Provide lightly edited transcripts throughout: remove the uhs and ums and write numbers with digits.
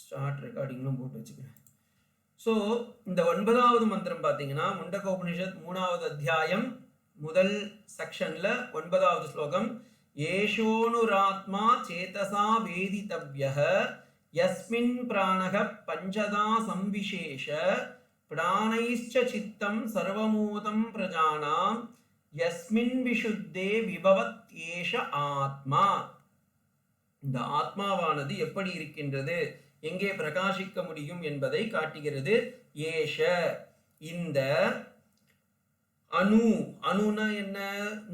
Start ரெக்கார்டிங்லாம் போட்டு வச்சுக்கிறேன். So இந்த 9வது மந்திரம் பார்த்தீங்கன்னா முண்டக உபனிஷத் 3வது அத்தியாயம் முதல் செக்ஷன்ல 9வது ஸ்லோகம். ஏஷோனுராத்மா சேதசா வேதிதவ்யஹ யஸ்மின் பிராணக பஞ்சதா சம்விசேஷ பிராணைஷ்ச சித்தம் சர்வமூதம் பிரஜானாம் யஸ்மின் விஷுத்தே விபவத் ஏஷ ஆத்மா. இந்த ஆத்மாவானது எப்படி இருக்கின்றது, எங்கே பிரகாசிக்க முடியும் என்பதை காட்டுகிறது. ஏஷ இந்த அணு, அணுனா என்ன,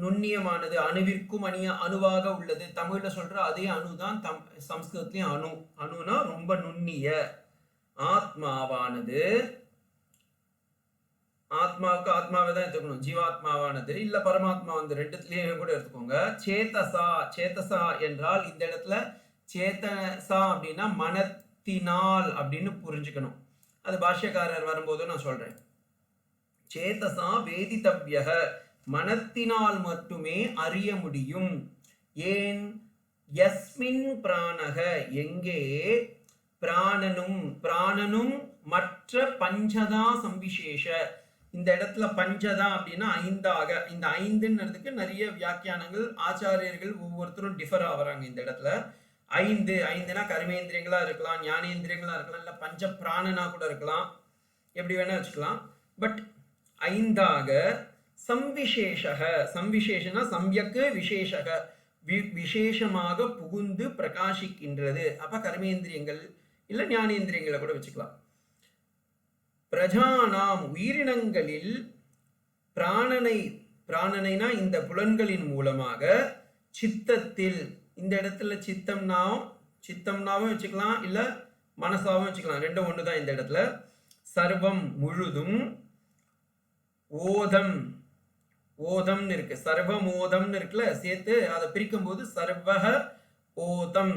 நுண்ணியமானது, அணுவிற்கும் அணுவாக உள்ளது. தமிழ்ல சொல்ற அதே அணுதான் சம்ஸ்கிருதத்திலையும் அணு. அணுனா ரொம்ப நுண்ணிய. ஆத்மாவானது, ஆத்மாவுக்கு ஆத்மாவை தான் எடுத்துக்கணும், ஜீவாத்மாவானது இல்ல பரமாத்மா, வந்து ரெண்டுத்துலயும் கூட எடுத்துக்கோங்க. சேதசா, சேதசா என்றால் இந்த இடத்துல சேதசா அப்படின்னா மனத்தினால் அப்படின்னு புரிஞ்சுக்கணும். அது பாஷ்யக்காரர் வரும்போது நான் சொல்றேன். சேதசா வேதிதவ்யஹ, மனத்தினால் மட்டுமே அறிய முடியும். ஏன்? யஸ்மின் பிராணக, எங்கே, பிராணனும், பிராணனும் மற்ற பஞ்சதா சம்விசேஷ. இந்த இடத்துல பஞ்சதா அப்படின்னா ஐந்தாக. இந்த ஐந்துன்றதுக்கு நிறைய வியாக்கியானங்கள், ஆச்சாரியர்கள் ஒவ்வொருத்தரும் டிஃபர் ஆகிறாங்க. இந்த இடத்துல ஐந்து, ஐந்துனா கர்மேந்திரியங்களா இருக்கலாம், ஞானேந்திரியங்களா இருக்கலாம், இல்ல பஞ்ச பிராணனா கூட இருக்கலாம், எப்படி வேணா வச்சுக்கலாம். பட் ஐந்தாக சம்விசேஷக, சம்விசேஷனா சம்யக்கு விசேஷக, விசேஷமாக புகுந்து பிரகாசிக்கின்றது. அப்ப கர்மேந்திரியங்கள் இல்ல ஞானேந்திரியங்களை கூட வச்சுக்கலாம். பிரஜானாம், உயிரினங்களில், பிராணனை, பிராணனைனா இந்த புலன்களின் மூலமாக, சித்தத்தில், இந்த இடத்துல சித்தம்னாவும் வச்சுக்கலாம், இல்ல மனசாவும் வச்சுக்கலாம், ரெண்டும் ஒண்ணுதான் இந்த இடத்துல. சர்வம் முழுதும், ஓதம், ஓதம்னு இருக்கு, சர்வமோதம்னு இருக்குல்ல, சேர்த்து அதை பிரிக்கும் போது சர்வக ஓதம்.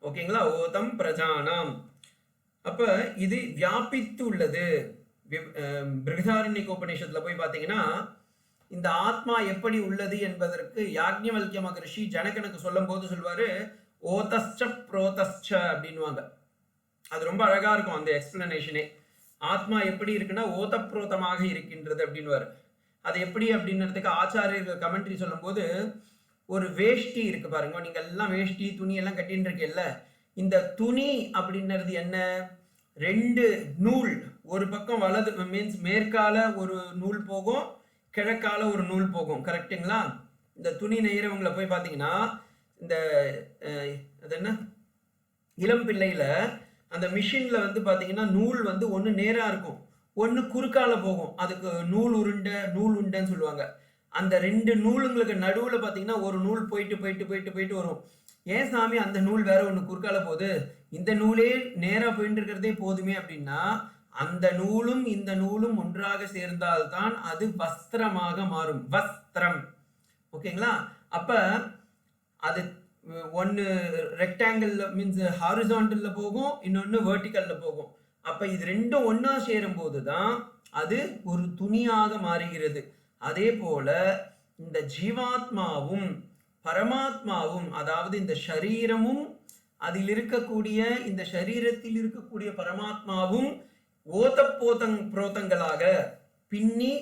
ஓகேங்களா? ஓதம் பிரஜானாம். அப்ப இது வியாபித்து உள்ளது. பிருகதாரண்யக உபநிஷத்துல போய் பாத்தீங்கன்னா இந்த ஆத்மா எப்படி உள்ளது என்பதற்கு யாக்ஞவல்கிய மகரிஷி ஜனகனுக்கு சொல்லும் போது சொல்வாரு, ஓதஸ்ச புரோதஸ்ச அப்படின்வாங்க. அது ரொம்ப அழகா இருக்கும் அந்த எக்ஸ்பிளனேஷனே. ஆத்மா எப்படி இருக்குன்னா ஓதப்ரோதமாக இருக்கின்றது அப்படின்வாரு. அது எப்படி அப்படின்றதுக்கு ஆச்சாரியர்கள் கமெண்ட்ரி சொல்லும் போது, ஒரு வேஷ்டி இருக்கு பாருங்க, நீங்க எல்லாம் வேஷ்டி துணி எல்லாம் கட்டின்னு இருக்கீல்ல, இந்த துணி அப்படின்றது என்ன, ரெண்டு நூல், ஒரு பக்கம் வலது மீன்ஸ் மேற்கால ஒரு நூல் போகும், கிழக்கால ஒரு நூல் போகும், கரெக்டுங்களா? இந்த துணி நெய்யறவங்களை போய் பார்த்தீங்கன்னா இந்த அது என்ன இளம் பிள்ளையில அந்த மிஷின்ல வந்து பார்த்தீங்கன்னா நூல் வந்து ஒன்று நேராக இருக்கும், ஒன்று குறுக்கால போகும். அதுக்கு நூல் உருண்டை, நூல் உண்டைன்னு சொல்லுவாங்க. அந்த ரெண்டு நூலுங்களுக்கு நடுவில் பார்த்தீங்கன்னா ஒரு நூல் போயிட்டு போயிட்டு போயிட்டு போயிட்டு வரும். ஏன் சாமி அந்த நூல் வேற ஒன்று குறுக்கால போகுது, இந்த நூலே நேராக போயிட்டு இருக்கிறதே போதுமே அப்படின்னா, அந்த நூலும் இந்த நூலும் ஒன்றாக சேர்ந்தால்தான் அது வஸ்திரமாக மாறும். வஸ்திரம். ஓகேங்களா? அப்ப அது ஒன்று ரெக்டாங்கிள் மீன்ஸ் ஹாரிசான்டல்ல போகும், இன்னொன்று வெர்டிக்கல்ல போகும். அப்ப இது ரெண்டும் ஒன்னா சேரும் போதுதான் அது ஒரு துணியாக மாறுகிறது. அதே போல இந்த ஜீவாத்மாவும் பரமாத்மாவும், அதாவது இந்த சரீரமும் அதில் இருக்கக்கூடிய இந்த சரீரத்தில் இருக்கக்கூடிய பரமாத்மாவும் புரோதங்களாக பின்னி,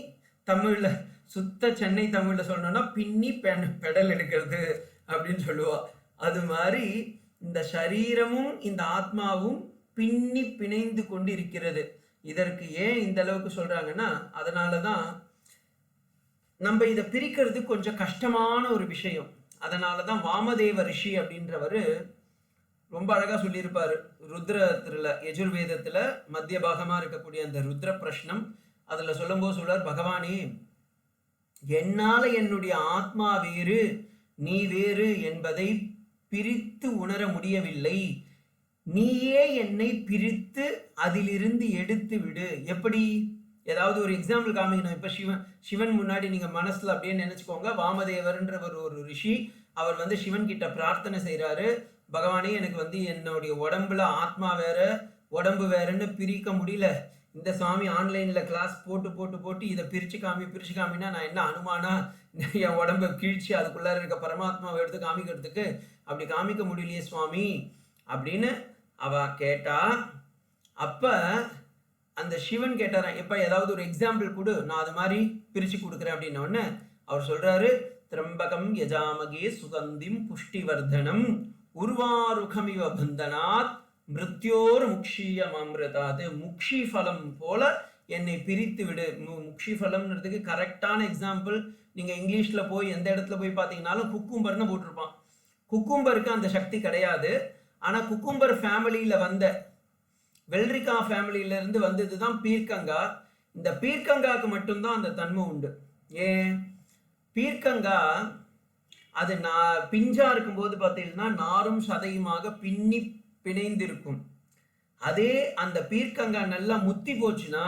தமிழ்ல சுத்த சென்னை தமிழ்ல சொல்லணும்னா பின்னி பெடல் எடுக்கிறது அப்படின்னு சொல்லுவா. அது மாதிரி இந்த சரீரமும் இந்த ஆத்மாவும் பின்னி பிணைந்து கொண்டு இருக்கிறது. இதற்கு ஏன் இந்த அளவுக்கு சொல்றாங்கன்னா, அதனாலதான் நம்ம இதை பிரிக்கிறது கொஞ்சம் கஷ்டமான ஒரு விஷயம். அதனாலதான் வாமதேவ ரிஷி அப்படின்றவரு ரொம்ப அழகா சொல்லியிருப்பாரு ருத்ரத்துல, யஜுர்வேதத்துல மத்திய பாகமா இருக்கக்கூடிய அந்த ருத்ர பிரஷ்னம், அதுல சொல்லும் போது சொல்றார், பகவானே, என்னால என்னுடைய ஆத்மா வேறு நீ வேறு என்பதை பிரித்து உணர முடியவில்லை, நீயே என்னை பிரித்து அதிலிருந்து எடுத்து விடு. எப்படி? ஏதாவது ஒரு எக்ஸாம்பிள் காமிக்கணும். இப்ப சிவன் முன்னாடி நீங்க மனசுல அப்படியே நினைச்சுக்கோங்க, வாமதேவர்ன்றவர் ஒரு ரிஷி, அவர் வந்து சிவன் கிட்ட பிரார்த்தனை செய்யறாரு, பகவானே எனக்கு வந்து என்னுடைய உடம்புல ஆத்மா வேற உடம்பு வேறன்னு பிரிக்க முடியல, இந்த சுவாமி ஆன்லைன்ல கிளாஸ் போட்டு போட்டு போட்டு இதை பிரிச்சு காமினா நான் என்ன அனுமானா, என் உடம்பை கீழ்ச்சி அதுக்குள்ளார இருக்க பரமாத்மாவை எடுத்து காமிக்கிறதுக்கு, அப்படி காமிக்க முடியலையே சுவாமி அப்படின்னு அவ கேட்டா. அப்ப அந்த சிவன் கேட்டாராம், எப்ப ஏதாவது ஒரு எக்ஸாம்பிள் கொடு, நான் அது மாதிரி பிரிச்சு கொடுக்குறேன் அப்படின்ன உடனே அவர் சொல்றாரு, திரம்பகம் யஜாமகே சுகந்திம் புஷ்டிவர்தனம் உருவாருகமிவ பந்தனாத் மிருத்யோர் முக்ஷியம் அமிர்தாது. முக்ஷி ஃபலம் போல என்னை பிரித்து விடு. முக்ஷி ஃபலம்ன்றதுக்கு கரெக்டான எக்ஸாம்பிள் நீங்க இங்கிலீஷ்ல போய் எந்த இடத்துல போய் பார்த்தீங்கன்னாலும் குக்கும்பர்னு போட்டிருப்பான். குக்கும்பருக்கு அந்த சக்தி கிடையாது. ஆனா குக்கும்பர் ஃபேமிலியில வந்த வெள்ளரிக்கா ஃபேமிலியில இருந்து வந்தது தான் பீர்க்கங்கா. இந்த பீர்க்கங்காக்கு மட்டும்தான் அந்த தன்மை உண்டு. ஏன்? பீர்க்கங்கா அது பிஞ்சா இருக்கும்போது பார்த்தீங்கன்னா நாரும் சதையுமாக பின்னி பிணைந்திருக்கும். அதே அந்த பீர்க்கங்கா நல்லா முத்தி போச்சுன்னா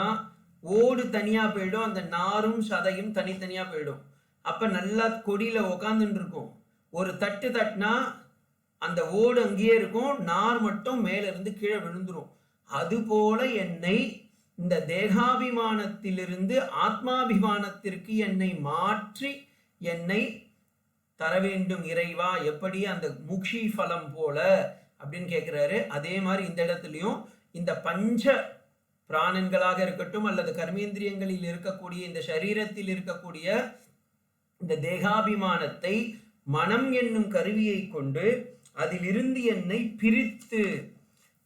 ஓடு தனியா போயிடும், அந்த நாரும் சதையும் தனித்தனியா போயிடும். அப்ப நல்லா கொடியில உக்காந்துட்டு இருக்கும். ஒரு தட்டு தட்டினா அந்த ஓடு அங்கேயே இருக்கும், நார் மட்டும் மேல இருந்து கீழே விழுந்துரும். அதுபோல என்னை இந்த தேகாபிமானத்திலிருந்து ஆத்மாபிமானத்திற்கு என்னை மாற்றி என்னை தர வேண்டும் இறைவா, எப்படி அந்த முக்ஷி ஃபலம் போல அப்படின்னு கேட்கிறாரு. அதே மாதிரி இந்த இடத்துலையும் இந்த பஞ்ச பிராணன்களாக இருக்கட்டும் அல்லது கர்மேந்திரியங்களில் இருக்கக்கூடிய இந்த சரீரத்தில் இருக்கக்கூடிய இந்த தேகாபிமானத்தை மனம் என்னும் கருவியை கொண்டு அதிலிருந்து என்னை பிரித்து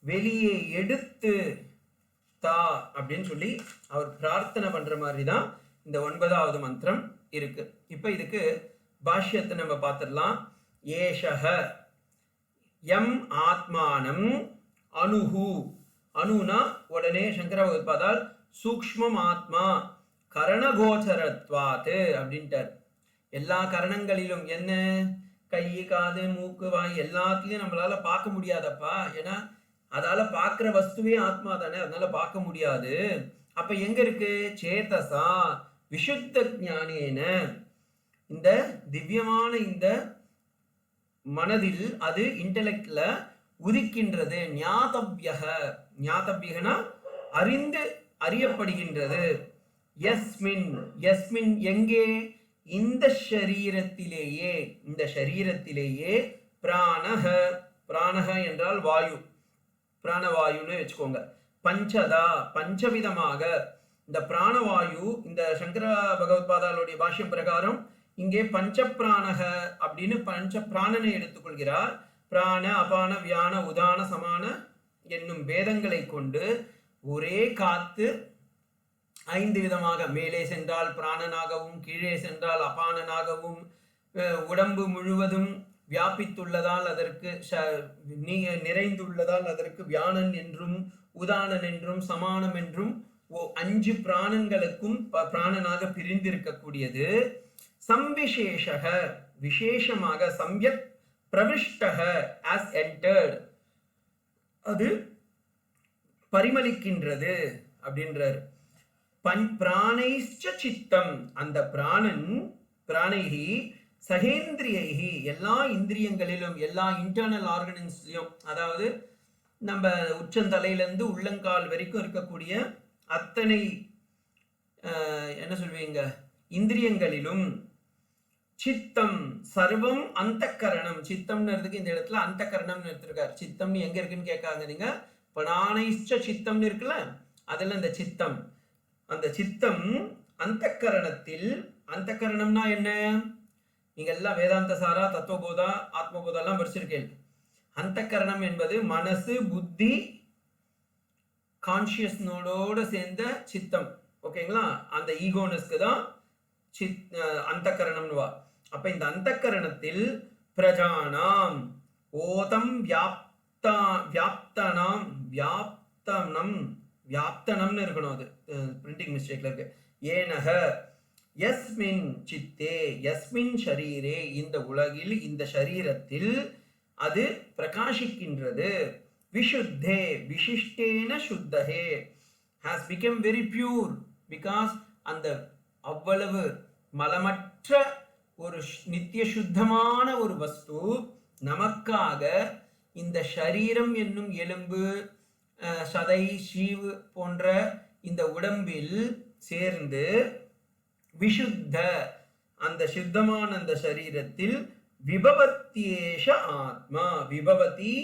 வெளியே எடுத்து தா அப்படின்னு சொல்லி அவர் பிரார்த்தனை பண்ற மாதிரி தான் இந்த 9வது மந்திரம் இருக்கு. இப்ப இதுக்கு பாஷ்யத்தை நம்ம பார்த்துடலாம். ஏஷக எம் ஆத்மானம் அணுஹு. அணுனா உடனே சங்கர பகவத்பாதால் சூக்ஷ்மம் ஆத்மா கரணகோச்சரத்வாத்து அப்படின்ட்டார். எல்லா கரணங்களிலும் என்ன, கை காது மூக்கு வாய் எல்லாத்தையும் நம்மளால பார்க்க முடியாதப்பா. ஏன்னா அதால பார்க்கிற வஸ்துவே ஆத்மா தானே, அதனால பார்க்க முடியாது. அப்ப எங்க இருக்கு? சேதசா விசுத்த ஞானேன, இந்த திவ்யமான இந்த மனதில் அது இன்டெலெக்ட்ல உதிக்கின்றது. ஞாதவ்யக, ஞாதவ்யகனா அறிந்து அறியப்படுகின்றது. யஸ்மின், யஸ்மின் எங்கே? இந்த ஷரீரத்திலேயே, இந்த ஷரீரத்திலேயே பிராணஹ, பிராணஹ என்றால் வாயு, பிராணவாயுன்னு வச்சுக்கோங்க. பஞ்சதா, பஞ்சவிதமாக இந்த பிராணவாயு, இந்த சங்கர பகவத்பாதாலுடைய பாஷ்யம் பிரகாரம் இங்கே பஞ்ச பிராணக அப்படின்னு பஞ்ச பிராணனை எடுத்துக்கொள்கிறார். பிராண அபான வியான உதான சமான என்னும் பேதங்களை கொண்டு ஒரே காத்து 5 விதமாக, மேலே சென்றால் பிராணனாகவும் கீழே சென்றால் அபானனாகவும் உடம்பு முழுவதும் வியாபித்துள்ளதால் அதற்கு நிறைந்துள்ளதால் அதற்கு வியானன் என்றும் உதானன் என்றும் சமானம் என்றும் 5 பிராணன்களுக்கும் பிராணனாக பிரிந்திருக்கக்கூடியது. சம்விசேஷக, விசேஷமாக, சம்யக் பிரவிஷ்டக as entered, அது பரிமளிக்கின்றது அப்படின்றார். பிராணைச்ச சித்தம், அந்த பிராணன், பிராணைகி சகேந்திரியைகி, எல்லா இந்திரியங்களிலும் எல்லா இன்டர்னல் ஆர்கன்ஸ்லயும், அதாவது நம்ம உச்சந்தலையிலிருந்து உள்ளங்கால் வரைக்கும் இருக்கக்கூடிய அத்தனை என்ன சொல்வீங்க இந்திரியங்களிலும், சித்தம் சர்வம் அந்தக்கரணம், சித்தம்ன்றதுக்கு இந்த இடத்துல அந்தக்கரணம் எடுத்திருக்காரு. சித்தம் எங்க இருக்குன்னு கேட்காங்க நீங்க. பிராணைச்ச சித்தம்னு இருக்குல்ல, அதுல இந்த சித்தம், அந்த சித்தம் அந்தக்கரணத்தில், அந்தக்கரணம்னா என்ன? நீங்க எல்லாம் வேதாந்த சாரா தத்துவபோதா ஆத்மபோதா எல்லாம் படிச்சிருக்கேன். அந்தக்கரணம் என்பது மனசு புத்தி கான்சியஸ் நோடோட சேர்ந்த சித்தம். ஓகேங்களா? அந்த ஈகோனஸ்க்கு தான் அந்தக்கரணம்னுவா. அப்ப இந்த அந்தக்கரணத்தில் பிரஜானாம் ஓதம் வியாப்தனாம், வியாப்தனம்னு இருக்கணும், அது பிரிண்டிங் மிஸ்டேக்ல இருக்கு. ஏனக யஸ்மின் சித்தே, யஸ்மின் ஷரீரே, இந்த உலகில் இந்த ஷரீரத்தில் அது பிரகாசிக்கின்றது. விஷுத்தே, விசிஷ்டேன சுத்தஹே, has become very pure, because அந்த அவ்வளவு மலமற்ற ஒரு நித்திய சுத்தமான ஒரு வஸ்து நமக்காக இந்த ஷரீரம் என்னும் எலும்பு சதை சீவு போன்ற இந்த உடம்பில் சேர்ந்து விஷுத்த, அந்த சுத்தமான அந்த சரீரத்தில் விபவத்தியேஷ ஆத்மா, விபவதி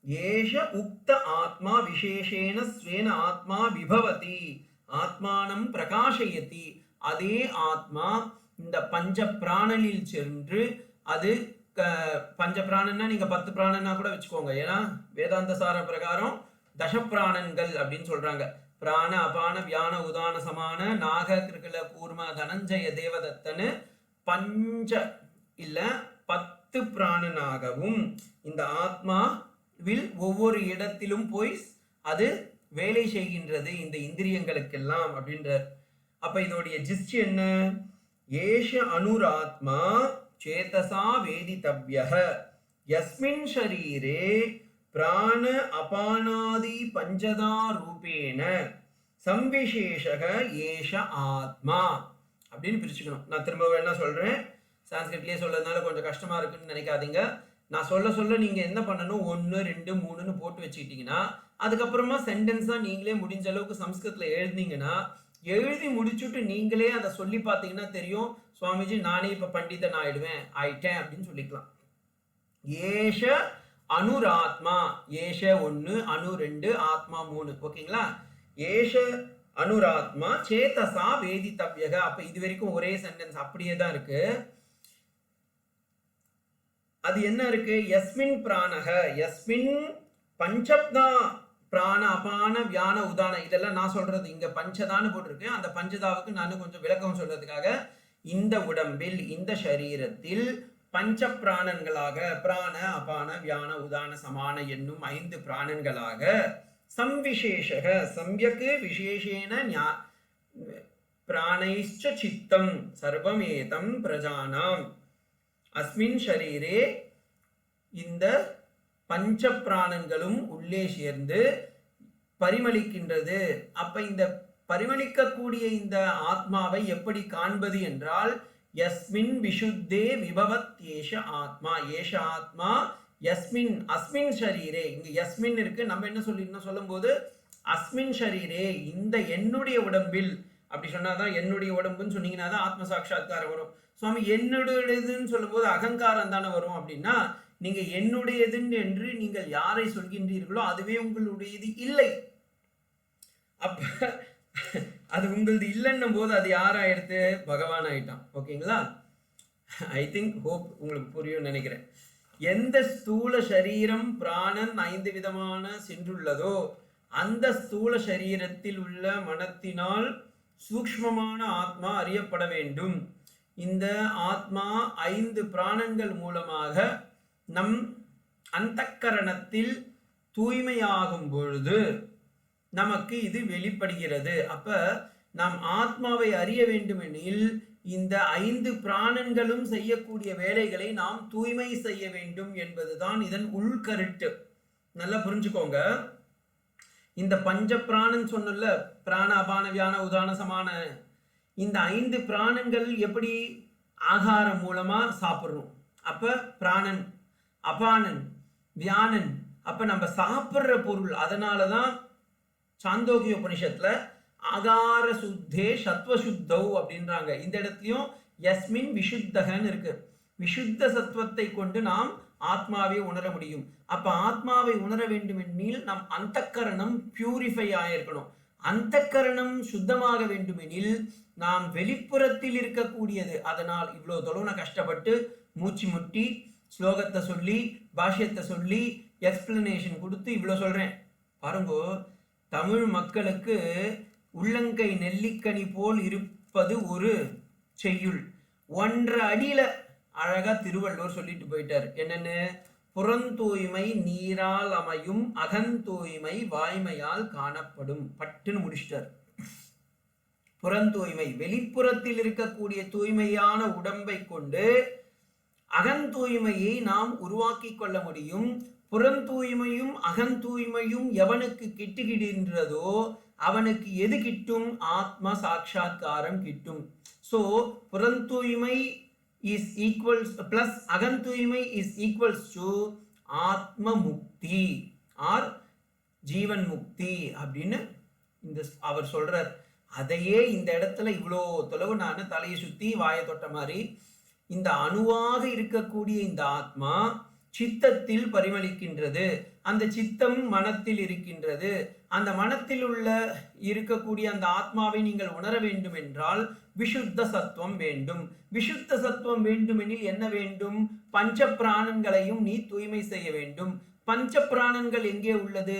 ஏஷ உக்த ஆத்மா விசேஷேன ஸ்வேன ஆத்மா விபவதி ஆத்மானம் பிரகாஷயதி. அதே ஆத்மா இந்த பஞ்ச பிராணனில் சென்று அது பஞ்ச பிராணன்னா நீங்க 10 பிராணன்னா கூட வச்சுக்கோங்க. ஏன்னா வேதாந்த சார பிரகாரம் தசப்பிராணன்கள் அப்படின்னு சொல்றாங்க. பிராண அபான வியான உதான சமான நாக கிருகல கூர்ம தனஞ்சய தேவதத்தனு பஞ்ச இல்ல 10 பிராணனாகவும் இந்த ஆத்மாவில் ஒவ்வொரு இடத்திலும் போய் அது வேலை செய்கின்றது இந்த இந்திரியங்களுக்கெல்லாம் அப்படின்றார். அப்ப இதோடைய ஜிஸ்ட் என்ன? ஏஷ அனுராத்மா சேதசா வேதிதவ்யஹ யஸ்மின் ஷரீரே பிராண அபானாதி பஞ்சதா ரூபேண சம்விசேஷக ஏஷ ஆத்மா அப்படின்னு பிரிச்சுக்கணும். நான் திரும்ப என்ன சொல்றேன், சான்ஸ்கிரிட்லயே சொல்றதுனால கொஞ்சம் கஷ்டமா இருக்குன்னு நினைக்காதீங்க. நான் சொல்ல நீங்க என்ன பண்ணணும், 1 2 3ன்னு போட்டு வச்சுக்கிட்டீங்கன்னா அதுக்கப்புறமா சென்டென்ஸா நீங்களே முடிஞ்ச அளவுக்கு சம்ஸ்கிருத்ல எழுதினீங்கன்னா எழுதி முடிச்சுட்டு நீங்களே அதை சொல்லி பார்த்தீங்கன்னா தெரியும், சுவாமிஜி நானே இப்ப பண்டிதன் ஆயிட்டேன் அப்படின்னு சொல்லிக்கலாம். ஏஷ அனுராத்மா, ஏஷ 1 அணு 2 ஆத்மா 3. ஓகேங்களா? ஏஷ அனுராத்மா சேதசா வேதிதவ்யக. அப்ப இது வரைக்கும் ஒரே சென்டென்ஸ் அப்படியே தான் இருக்கு. அது என்ன இருக்கு? யஸ்மின் பிராணக, யஸ்மின் பஞ்சப்தா பிராண அபான வியான உதான. இதெல்லாம் நான் சொல்றது இங்க பஞ்சதான்னு போட்டிருக்கேன். அந்த பஞ்சதாவுக்கு நான் கொஞ்சம் விளக்கம் சொல்றதுக்காக இந்த உடம்பில் இந்த சரீரத்தில் பஞ்ச பிராணன்களாக பிராண அபான வியான உதான சமான என்னும் 5 பிராணன்களாக சம்விசேஷக சம்யக்கு விசேஷேன பிராணைச்ச சித்தம் சர்வமேதம் பிரஜானாம் அஸ்மின் ஷரீரே இந்த பஞ்ச பிராணன்களும் உள்ளே சேர்ந்து பரிமளிக்கின்றது. அப்ப இந்த பரிமளிக்கக்கூடிய இந்த ஆத்மாவை எப்படி காண்பது என்றால் யஸ்மின் விசுத்தே விபவத் ஏஷ ஆத்மா. ஏஷ ஆத்மா யஸ்மின் அஸ்மின் ஷரீரே. இங்க யஸ்மின் இருக்கு, நம்ம என்ன சொல்லும் போது அஸ்மின் ஷரீரே இந்த என்னுடைய உடம்பில். அப்படி சொன்னாதான் என்னுடைய உடம்புன்னு சொன்னீங்கன்னா தான் ஆத்ம சாட்சா்காரம் வரும். சுவாமி என்னுடையதுன்னு சொல்லும் போது அகங்காரம் தானே வரும். அப்படின்னா நீங்க என்னுடையதுன்னு என்று நீங்கள் யாரை சொல்கின்றீர்களோ அதுவே உங்களுடையது இல்லை. அப்ப அது உங்களது இல்லைன்னும் போது அது யாராயிடுத்து? பகவான் ஆயிட்டான். ஓகேங்களா? ஐ திங்க் ஹோப் உங்களுக்கு புரியும் நினைக்கிறேன். எந்த ஸ்தூல சரீரம் பிராணன் 5 விதமான சென்றுள்ளதோ அந்த ஸ்தூல சரீரத்தில் உள்ள மனத்தினால் சூக்ஷ்மமான ஆத்மா அறியப்பட வேண்டும். இந்த ஆத்மா 5 பிராணங்கள் மூலமாக நம் அந்தக்கரணத்தில் தூய்மையாகும் பொழுது நமக்கு இது வெளிப்படுகிறது. அப்ப நாம் ஆத்மாவை அறிய வேண்டுமெனில் இந்த 5 பிராணன்களும் செய்யக்கூடிய வேலைகளை நாம் தூய்மை செய்ய வேண்டும் என்பதுதான் இதன் உள்கருத்து. நல்லா புரிஞ்சுக்கோங்க. இந்த பஞ்ச பிராணன் சொன்னல, பிராண அபான வியான உதான சமான, இந்த 5 பிராணங்கள் எப்படி ஆகாரம் மூலமா சாப்பிடுறோம். அப்ப பிராணன் அபானன் வியானன், அப்ப நம்ம சாப்பிடுற பொருள். அதனாலதான் சாந்தோக்கிய உபனிஷத்துல ஆகார சுத்தே சத்வ சுத்தௌ அப்படின்றாங்க. இந்த இடத்துலயும் யஸ்மின் விசுத்தகன்னு இருக்கு. விசுத்த சத்துவத்தை கொண்டு நாம் ஆத்மாவை உணர முடியும். அப்ப ஆத்மாவை உணர வேண்டும் எனில் நம் அந்தக்கரணம் பியூரிஃபை ஆயிருக்கணும். அந்தக்கரணம் சுத்தமாக வேண்டுமெனில் நாம் வெளிப்புறத்தில் இருக்கக்கூடியது. அதனால் இவ்வளவு தொலைவு நான் கஷ்டப்பட்டு மூச்சு முட்டி ஸ்லோகத்தை சொல்லி பாஷ்யத்தை சொல்லி எக்ஸ்பிளனேஷன் கொடுத்து இவ்வளவு சொல்றேன். பாருங்கோ, தமிழ் மக்களுக்கு உள்ளங்கை நெல்லிக்கனி போல் இருப்பது ஒரு செய்யுள். 1.5 அடியில அழகா திருவள்ளுவர் சொல்லிட்டு போயிட்டார். என்னன்னு? புறந்தூய்மை நீரால் அமையும் அகந்தூய்மை வாய்மையால் காணப்படும். பட்டுன்னு முடிச்சிட்டார். புறந்தூய்மை வெளிப்புறத்தில் இருக்கக்கூடிய தூய்மையான உடம்பை கொண்டு அகந்தூய்மையை நாம் உருவாக்கி கொள்ள முடியும். புறந்தூய்மையும் அகந்தூய்மையும் எவனுக்கு கிட்டுகின்றதோ அவனுக்கு எது கிட்டும்? ஆத்ம சாட்சா்காரம் கிட்டும். சோ புறந்தூய்மை is equals plus அகந்தூய்மை is equals to ஆத்ம முக்தி ஆர் ஜீவன் முக்தி அப்படின்னு இந்த அவர் சொல்றார். அதையே இந்த இடத்துல இவ்வளோ தொலைவு நான் தலையை சுத்தி வாயை தொட்ட மாதிரி இந்த அணுவாக இருக்கக்கூடிய இந்த ஆத்மா சித்தத்தில் பரிமளிக்கின்றது. அந்த சித்தம் மனத்தில் இருக்கின்றது. அந்த மனத்தில் இருக்கக்கூடிய அந்த ஆத்மாவை நீங்கள் உணர வேண்டும் என்றால் விஷுத்த சத்துவம் வேண்டும். விஷுத்த சத்துவம் வேண்டுமெனில் என்ன வேண்டும்? பஞ்ச பிராணன்களையும் நீ தூய்மை செய்ய வேண்டும். பஞ்ச பிராணன்கள் எங்கே உள்ளது?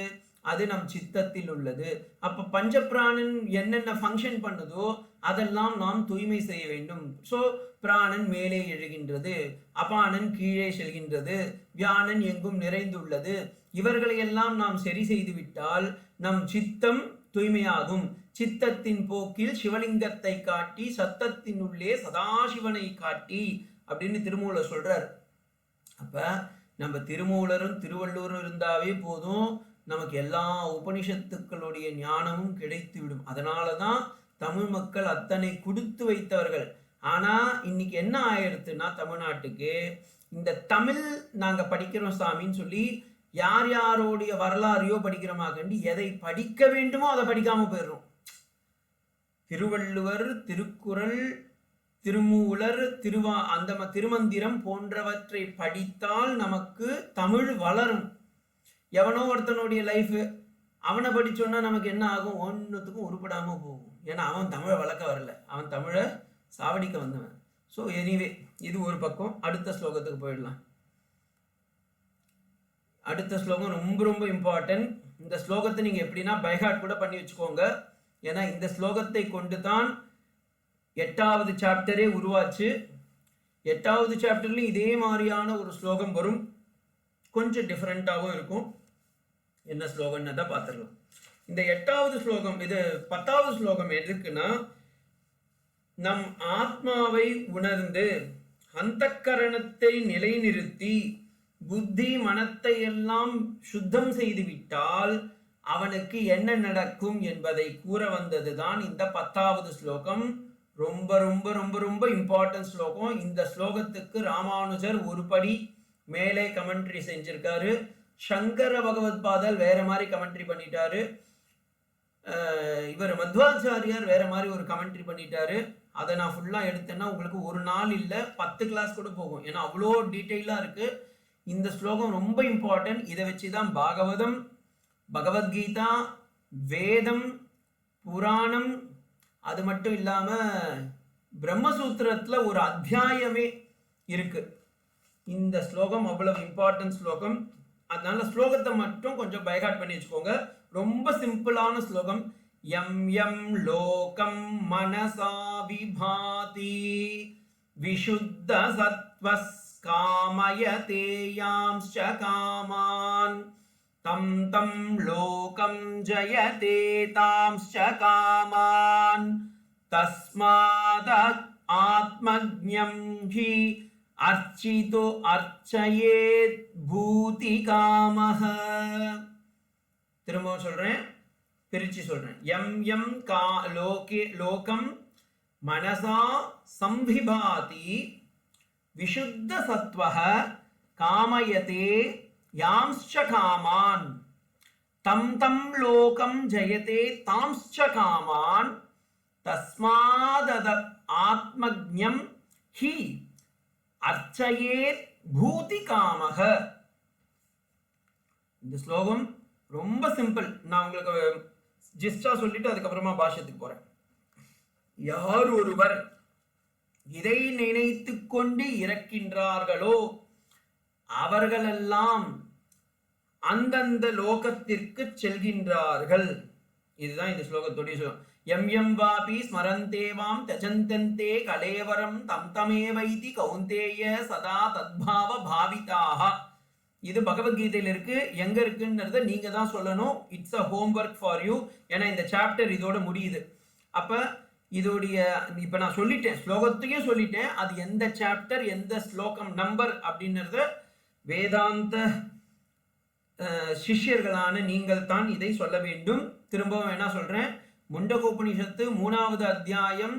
அது நம் சித்தத்தில் உள்ளது. அப்ப பஞ்ச பிராணன் என்னென்ன ஃபங்க்ஷன் பண்ணுதோ அதெல்லாம் நாம் தூய்மை செய்ய வேண்டும். ஸோ பிராணன் மேலே எழுகின்றது, அபானன் கீழே செல்கின்றது, வியானன் எங்கும் நிறைந்துள்ளது. இவர்களையெல்லாம் நாம் சரி செய்து விட்டால் நம் சித்தம் தூய்மையாகும். சித்தத்தின் போக்கில் சிவலிங்கத்தை காட்டி சத்தத்தின் உள்ளே சதாசிவனை காட்டி அப்படின்னு திருமூலர் சொல்றார். அப்ப நம்ம திருமூலரும் திருவள்ளுவரும் இருந்தாவே போதும், நமக்கு எல்லா உபனிஷத்துக்களுடைய ஞானமும் கிடைத்து விடும். அதனாலதான் தமிழ் மக்கள் அத்தனை கொடுத்து வைத்தவர்கள். ஆனா இன்னைக்கு என்ன ஆயிடுத்துன்னா, தமிழ்நாட்டுக்கு இந்த தமிழ் நாங்க படிக்கிறோம் சாமின்னு சொல்லி யார் யாரோடைய வரலாறையோ படிக்கிறோமா கண்டி எதை படிக்க வேண்டுமோ அதை படிக்காம போயிடுறோம். திருவள்ளுவர், திருக்குறள், திருமூலர், திருமந்திரம் போன்றவற்றை படித்தால் நமக்கு தமிழ் வளரும். எவனோ ஒருத்தனுடைய லைஃப் அவனை படிச்சோன்னா நமக்கு என்ன ஆகும்? ஒன்றுத்துக்கும் உருப்படாம போகும். ஏன்னா அவன் தமிழை வளர்க்க வரல, அவன் தமிழை சாவடிக்க வந்தவன். ஸோ எனிவே இது ஒரு பக்கம். அடுத்த ஸ்லோகத்துக்கு போயிடலாம். அடுத்த ஸ்லோகம் ரொம்ப ரொம்ப இம்பார்ட்டன்ட். இந்த ஸ்லோகத்தை நீங்க எப்படின்னா பைஹார்ட் கூட பண்ணி வச்சுக்கோங்க. ஏன்னா இந்த ஸ்லோகத்தை கொண்டு தான் 8வது சாப்டரே உருவாச்சு. 8வது சாப்டர்லையும் இதே மாதிரியான ஒரு ஸ்லோகம் வரும், கொஞ்சம் டிஃப்ரெண்டாகவும் இருக்கும். என்ன ஸ்லோகம்னு தான் பார்த்துடலாம். இந்த 8வது ஸ்லோகம், இது 10வது ஸ்லோகம் எதுக்குன்னா, நம் ஆத்மாவை உணர்ந்து அந்தக்கரணத்தை நிலைநிறுத்தி புத்தி மனத்தை எல்லாம் சுத்தம் செய்துவிட்டால் அவனுக்கு என்ன நடக்கும் என்பதை கூற வந்ததுதான் இந்த 10வது ஸ்லோகம். ரொம்ப ரொம்ப ரொம்ப ரொம்ப இம்பார்ட்டன்ட் ஸ்லோகம். இந்த ஸ்லோகத்துக்கு ராமானுஜர் ஒரு படி மேலே கமெண்ட்ரி செஞ்சிருக்காரு. சங்கர பகவத் பாதல் வேற மாதிரி கமெண்ட்ரி பண்ணிட்டாரு. இவர் மத்வாச்சாரியார் வேற மாதிரி ஒரு கமெண்ட்ரி பண்ணிட்டாரு. அதை நான் ஃபுல்லா எடுத்தேன்னா உங்களுக்கு ஒரு நாள் இல்லை 10 கிளாஸ் கூட போகும். ஏன்னா அவ்வளோ டீட்டெயிலாக இருக்கு. இந்த ஸ்லோகம் ரொம்ப இம்பார்ட்டன்ட். இதை வச்சுதான் பாகவதம், பகவத்கீதா, வேதம், புராணம், அது மட்டும் இல்லாம பிரம்மசூத்திரத்துல ஒரு அத்தியாயமே இருக்கு. இந்த ஸ்லோகம் அவ்வளவு இம்பார்ட்டன்ட் ஸ்லோகம். அதனால ஸ்லோகத்தை மட்டும் கொஞ்சம் பைஹார்ட் பண்ணி வச்சுக்கோங்க. ரொம்ப சிம்பிளான ஸ்லோகம். யம் யம் லோகம் மனசா விபாதி விஷுத்த சத்வஸ் காமயதே யாம்ஸ்ச காமான் தம் தம் லோகம் ஜயதே தாம்ஸ்ச காமான் தஸ்மாத் ஆத்மஜ்ஞம் ஹி அர்ச்சிதோ அர்ச்சயேத் பூதி காமஹ. திரும்ப சொல்றேன், பிரிச்சு சொல்றேன். யம் யம் லோகம் மனசா சம்பிபாதி விஷுத்த சத்வஹ காமயதே யாம்ஸ்ச காமான் தம் தம் லோகம் ஜயதே தாம்ஸ்ச காமான் தஸ்மாத் ஆத்மஜ்ஞம் ஹி அர்ச்சயேத் பூதி காமஹ. இந்த ஸ்லோகம் ரொம்ப சிம்பிள். நான் உங்களுக்கு ஜிஸ்டா சொல்லிட்டு அதுக்கப்புறமா பாஷ்யத்துக்கு போறேன். யார் ஒருவர் இதை நினைத்து கொண்டு இறக்கின்றார்களோ அவர்களெல்லாம் அந்தந்த லோகத்திற்கு செல்கின்றார்கள். இதுதான் இந்த ஸ்லோகத்துடைய சொல்லும். எம் எம் வாபி ஸ்மரந்தேவாம் தஜந்தந்தே கலேவரம் தம் தமேவைதி கௌந்தேய சதா தத்பாவ பாவிதாக. இது பகவத்கீதையில இருக்கு. எங்க இருக்குன்றத நீங்க தான் சொல்லணும். It's a homework for you. ஏன்னா இந்த சாப்டர் இதோட முடியுது. அப்ப இதோடைய இப்ப நான் சொல்லிட்டேன், ஸ்லோகத்தையும் சொல்லிட்டேன். அது எந்த சாப்டர் எந்த ஸ்லோகம் நம்பர் அப்படின்றத வேதாந்த சிஷ்யர்களான நீங்கள் தான் இதை சொல்ல வேண்டும். திரும்பவும் என்ன சொல்றேன், முண்டகோபனிஷத்து 3வது அத்தியாயம்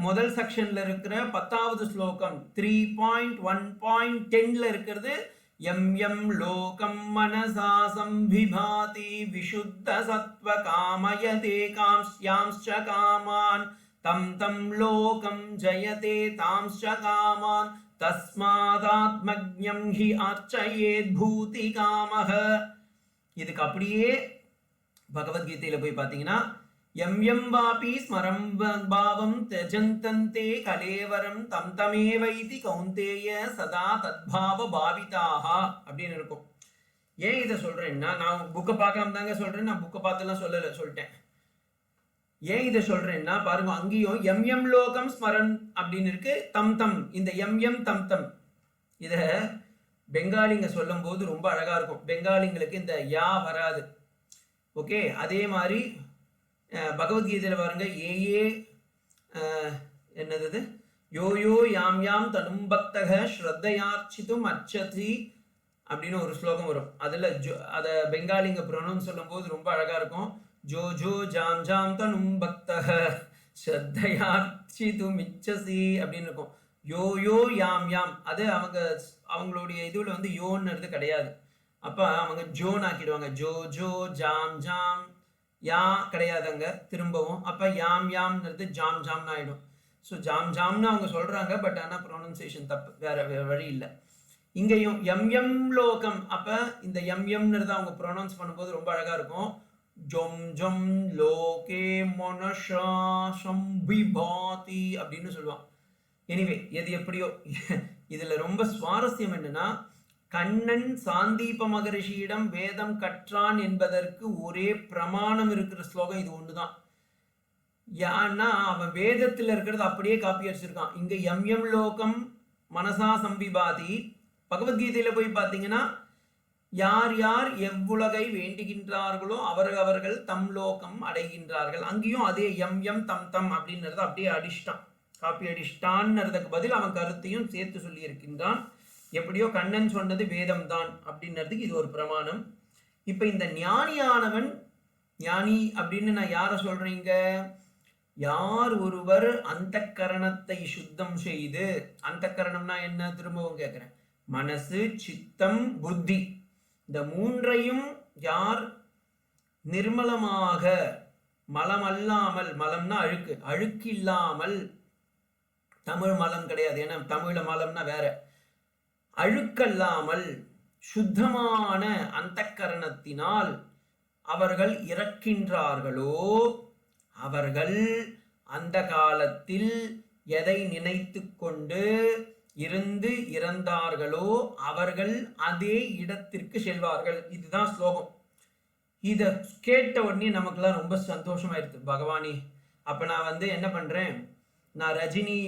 முதல் செக்ஷன்ல இருக்கிற 10வது ஸ்லோகம் 3.1.10ல இருக்கிறது. எம் எம் லோகம் மனசா சம்பிபாதி விஷுத்த சத்வ காமயதே காம்ஸ்யாம்ஸ்ச காமான் தம் தம் லோகம் ஜயதே தாம்ஸ்ச காமான் தஸ்மாதாத்மஜ்ஞம் ஹி அர்ச்சயேத் பூதி காமஹ. இதுக்கு அப்படியே பகவத்கீதையில போய் பார்த்தீங்கன்னா எம் எம் வாபி ஸ்மரம் பாவம் தியஜந்தந்தே கலேவரம் தம் தமேவைதி கௌந்தேய சதா தத்பாவ பாவிதாக அப்படின்னு இருக்கும். ஏன் இதை சொல்றேன்னா, நான் புக்கை பார்க்காம தாங்க சொல்றேன், நான் புக்கை பார்த்துலாம் சொல்லிட்டேன். ஏன் இதை சொல்றேன்னா பாருங்க, அங்கேயும் எம் எம் லோகம் ஸ்மரன் அப்படின்னு இருக்கு, தம் தம். இந்த எம் எம் தம் தம் இத பெங்காலிங்க சொல்லும் போது ரொம்ப அழகா இருக்கும். பெங்காலிங்களுக்கு இந்த யா வராது. ஓகே, அதே மாதிரி பகவத்கீதையில பாருங்க, ஏ என்னது யோ யோ யாம் யாம் தனும் பக்தக ஸ்ரத்தையார்ச்சித்தும் அர்ச்சதி அப்படின்னு ஒரு ஸ்லோகம் வரும். அதில் அதை பெங்காலிங்க ப்ரொனவுன்ஸ் சொல்லும் போது ரொம்ப அழகாக இருக்கும். ஜோ ஜோ ஜாம் ஜாம் தனும் பக்தஹ ஸ்ரத்தையார்ச்சிதும் இச்சசி அப்படின்னு இருக்கும். யோ யோ யாம் யாம், அது அவங்களுடைய இதுல வந்து யோன்னுறது கிடையாது. அப்போ அவங்க ஜோன் ஆக்கிடுவாங்க. ஜோ ஜோ ஜாம் ஜாம், யா கிடையாதுங்க திரும்பவும். அப்போ யாம் யாம்ன்றது ஜாம் ஜாம்னு ஆகிடும். ஸோ ஜாம் ஜாம்னு அவங்க சொல்கிறாங்க, பட் ஆனால் ப்ரொனன்சியேஷன் தப்பு, வேற வழி இல்லை. இங்கேயும் எம் எம் லோகம், அப்போ இந்த எம் எம்ன்றது அவங்க ப்ரொனவுன்ஸ் பண்ணும்போது ரொம்ப அழகாக இருக்கும். ஜொம் ஜொம் லோகே மனஷா சம்பிபாதி அப்படின்னு சொல்லுவான். எனிவே எது எப்படியோ, இதில் ரொம்ப சுவாரஸ்யம் என்னன்னா, கண்ணன் சாந்தீப மகரிஷியிடம் வேதம் கற்றான் என்பதற்கு ஒரே பிரமாணம் இருக்கிற ஸ்லோகம் இது ஒன்று தான். ஏன்னா அவன் வேதத்தில் இருக்கிறது அப்படியே காப்பி அடிச்சிருக்கான். இங்கே எம் எம் லோகம் மனசா சம்பிபாதி. பகவத்கீதையில் போய் பார்த்தீங்கன்னா, யார் யார் எவ்வுலகை வேண்டுகின்றார்களோ அவர்கள் தம் லோகம் அடைகின்றார்கள். அங்கேயும் அதே எம் எம் தம் தம் அப்படின்றது அப்படியே அடிஷ்டான், காப்பி அடிஷ்டான்றதுக்கு பதில் அவன் கருத்தையும் சேர்த்து சொல்லி இருக்கின்றான். எப்படியோ கண்ணன் சொன்னது வேதம் தான் அப்படின்றதுக்கு இது ஒரு பிரமாணம். இப்போ இந்த ஞானியானவன், ஞானி அப்படின்னு நான் யாரை சொல்றீங்க? யார் ஒருவர் அந்த கரணத்தை சுத்தம் செய்து, அந்த கரணம்னா என்ன திரும்பவும் கேட்கிறேன், மனசு சித்தம் புத்தி, இந்த மூன்றையும் யார் நிர்மலமாக, மலம் அல்லாமல், மலம்னா அழுக்கு, அழுக்கு இல்லாமல், தமிழ் மலம் கிடையாது, ஏன்னா தமிழ மலம்னா வேற, அழுக்கல்லாமல் சுத்தமான அந்த கரணத்தினால் அவர்கள் இறக்கின்றார்களோ, அவர்கள் அந்த காலத்தில் எதை நினைத்து கொண்டு இருந்து இறந்தார்களோ அவர்கள் அதே இடத்திற்கு செல்வார்கள். இதுதான் ஸ்லோகம். இதை கேட்ட உடனே நமக்குலாம் ரொம்ப சந்தோஷமாயிருது. பகவானே, அப்போ நான் வந்து என்ன பண்ணுறேன், நான் ரஜினி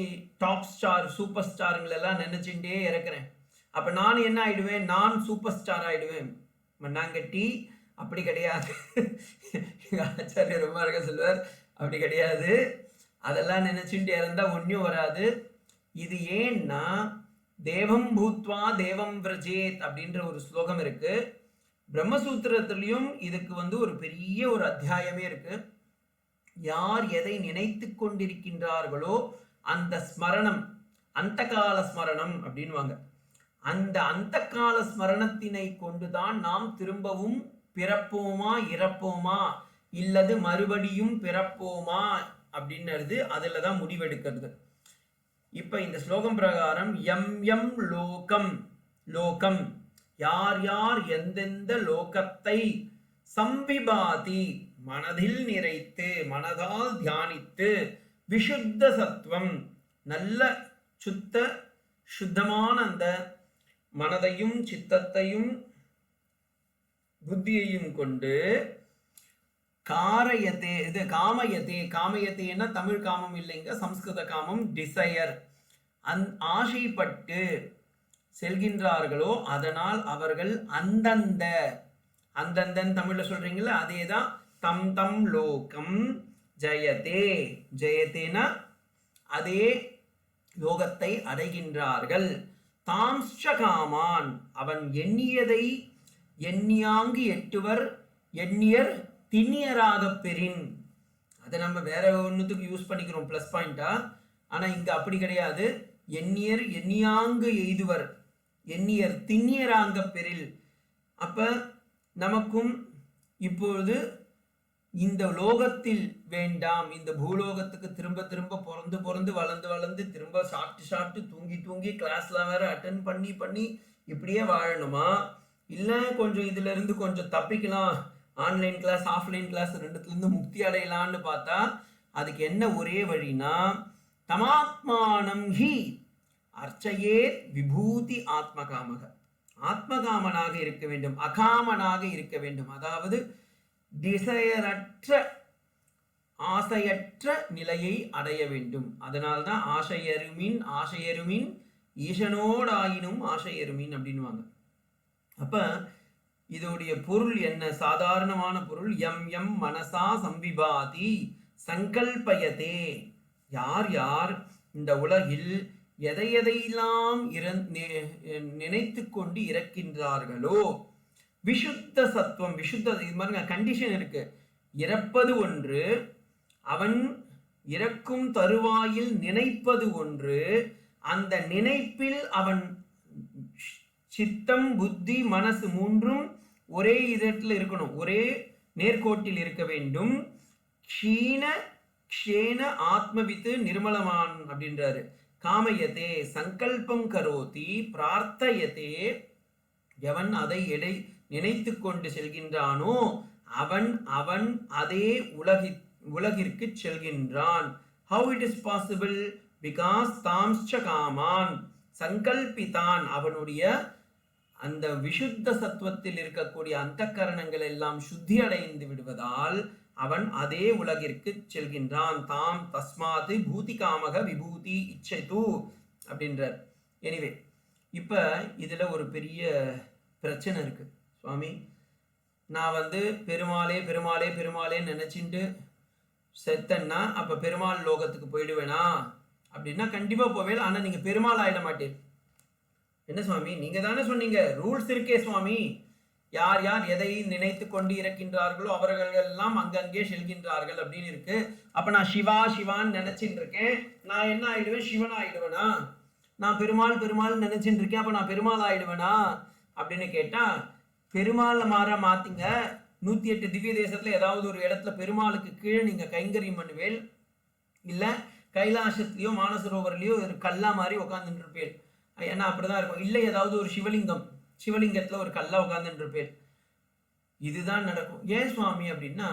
டாப் ஸ்டார் சூப்பர் ஸ்டாருங்களெல்லாம் நினைச்சுட்டே இறக்குறேன். அப்போ நான் என்ன ஆயிடுவேன், நான் சூப்பர் ஸ்டார் ஆயிடுவேன். மண்ணாங்கட்டி அப்படி கிடையாது. எங்கள் ஆச்சாரியர் ரொம்ப அழகாக சொல்லுவார், அப்படி கிடையாது. அதெல்லாம் நினைச்சுட்டு இறந்தா ஒன்றும் வராது. இது ஏன்னா தேவம் பூத்வா தேவம் விரஜேத் அப்படின்ற ஒரு ஸ்லோகம் இருக்கு. பிரம்மசூத்திரத்திலையும் இதுக்கு வந்து ஒரு பெரிய ஒரு அத்தியாயமே இருக்கு. யார் எதை நினைத்து கொண்டிருக்கின்றார்களோ அந்த ஸ்மரணம், அந்த கால ஸ்மரணம் அப்படின்வாங்க. அந்த அந்த கால ஸ்மரணத்தினை கொண்டுதான் நாம் திரும்பவும் பிறப்போமா இறப்போமா இல்லது மறுபடியும் பிறப்போமா அப்படின்றது அதுல தான் முடிவெடுக்கிறது. இப்ப இந்த ஸ்லோகம் பிரகாரம் எம் எம் லோகம், லோகம் யார் யார் எந்தெந்த லோகத்தை சம்பிபாதி மனதில் நிறைத்து மனதால் தியானித்து விஷுத்த சத்துவம் நல்ல சுத்தமான அந்த மனதையும் சித்தத்தையும் புத்தியையும் கொண்டு காரயத்தே, இது காமயத்தே, காமயத்தேன்னா தமிழ் காமம் இல்லைங்க, சம்ஸ்கிருத காமம், டிசையர், ஆசைப்பட்டு செல்கின்றார்களோ அதனால் அவர்கள் அந்தந்த, அந்தந்தன் தமிழ்ல சொல்றீங்களா அதேதான், தம் தம் லோகம் ஜெயதே, ஜெயதேனா அதே லோகத்தை அடைகின்றார்கள். தாம்ஸ்ச காமான், அவன் எண்ணியதை எண்ணியாங்கு எட்டுவர் எண்ணியர் திண்ணியராக பெறின். அதை நம்ம வேற ஒன்றுத்துக்கு யூஸ் பண்ணிக்கிறோம் ப்ளஸ் பாயிண்டா, ஆனால் இங்கே அப்படி கிடையாது. எண்ணியர் எண்ணியாங்கு எய்துவர் எண்ணியர் திண்ணியராங்க பெறில். அப்போ நமக்கும் இப்பொழுது இந்த லோகத்தில் வேண்டாம், இந்த பூலோகத்துக்கு திரும்ப திரும்ப பிறந்து பிறந்து வளர்ந்து வளர்ந்து திரும்ப சாப்பிட்டு சாப்பிட்டு தூங்கி தூங்கி கிளாஸ்லாம் வேற அட்டன் பண்ணி பண்ணி இப்படியே வாழணுமா, இல்லை கொஞ்சம் இதுல இருந்து கொஞ்சம் தப்பிக்கலாம், ஆன்லைன் கிளாஸ் ஆஃப்லைன் கிளாஸ் ரெண்டுத்துலேருந்து முக்தி அடையலான்னு பார்த்தா அதுக்கு என்ன ஒரே வழினா, தமாத்மானம் ஹி அர்ச்சையே விபூதி ஆத்மகாமக, ஆத்மகாமனாக இருக்க வேண்டும், அகாமனாக இருக்க வேண்டும். அதாவது டிசையரற்ற ஆசையற்ற நிலையை அடைய வேண்டும். அதனால்தான் ஆசையருமின் ஈசனோடாயினும் ஆசையருமின் அப்படின்வாங்க. அப்ப இதோடைய பொருள் என்ன? சாதாரணமான பொருள், எம் எம் மனசா சம்பிபாதி சங்கல்பயதே, யார் யார் இந்த உலகில் எதை எதையெல்லாம் நினைத்து கொண்டு இறக்கின்றார்களோ, விசுத்த சத்துவம், விசுத்த இது மாதிரி கண்டிஷன் இருக்கு, இறப்பது ஒன்று, அவன் இறக்கும் தருவாயில் நினைப்பது ஒன்று, அந்த நினைப்பில் அவன் சித்தம் புத்தி மனசு மூன்றும் ஒரே இடத்துல இருக்கணும், ஒரே நேர்கோட்டில் இருக்க வேண்டும். க்ஷீண க்ஷேன ஆத்மவித்து நிர்மலமான் அப்படின்றாரு. காமயத்தே சங்கல்பம் கரோதி பிரார்த்தயத்தே, எவன் அதை நினைத்து கொண்டு செல்கின்றானோ அவன் அவன் அதே உலகிற்கு செல்கின்றான். How it is possible? Because தாம்ச்ச காமான் சங்கல்பித்தான், அவனுடைய அந்த விசுத்த சத்துவத்தில் இருக்கக்கூடிய அந்த கரணங்கள் எல்லாம் சுத்தி அடைந்து விடுவதால் அவன் அதே உலகிற்கு செல்கின்றான். தாம் தஸ்மாது பூதி காமக விபூதி இச்சைது அப்படின்றார். எனிவே இப்ப இதுல ஒரு பெரிய பிரச்சனை இருக்கு. சுவாமி, நான் பெருமாளே பெருமாளே பெருமாளேன்னு நினைச்சிட்டு செத்தன்னா அப்ப பெருமாள் லோகத்துக்கு போயிடுவேனா அப்படின்னா கண்டிப்பா போவேன். ஆனா நீங்க பெருமாள் ஆயிட மாட்டேன். என்ன சுவாமி, நீங்க தானே சொன்னீங்க, ரூல்ஸ் இருக்கே சுவாமி, யார் யார் எதை நினைத்து கொண்டு இருக்கின்றார்களோ அவர்கள் எல்லாம் அங்கங்கே செல்கின்றார்கள் அப்படின்னு இருக்கு. அப்ப நான் சிவா சிவான்னு நினைச்சிட்டு இருக்கேன், நான் என்ன ஆயிடுவேன்? சிவன் ஆயிடுவேனா? நான் பெருமாள் பெருமாள் நினைச்சிட்டு இருக்கேன், அப்ப நான் பெருமாள் ஆயிடுவேனா அப்படின்னு கேட்டா, பெருமாள் மாத்திங்க. 108 திவ்ய தேசத்துல ஏதாவது ஒரு இடத்துல பெருமாளுக்கு கீழே நீங்க கைங்கரியம் பண்ணுவேல், இல்ல கைலாசத்திலயோ மானசரோவர்லயோ ஒரு கல்லா மாதிரி உட்காந்துட்டு இருப்பேன். ஏன்னா அப்படிதான் இருக்கும். இல்லை ஏதாவது ஒரு சிவலிங்கத்துல ஒரு கல்லா உட்காந்துட்டு இருப்பேன். இதுதான் நடக்கும். ஏன் சுவாமி அப்படின்னா,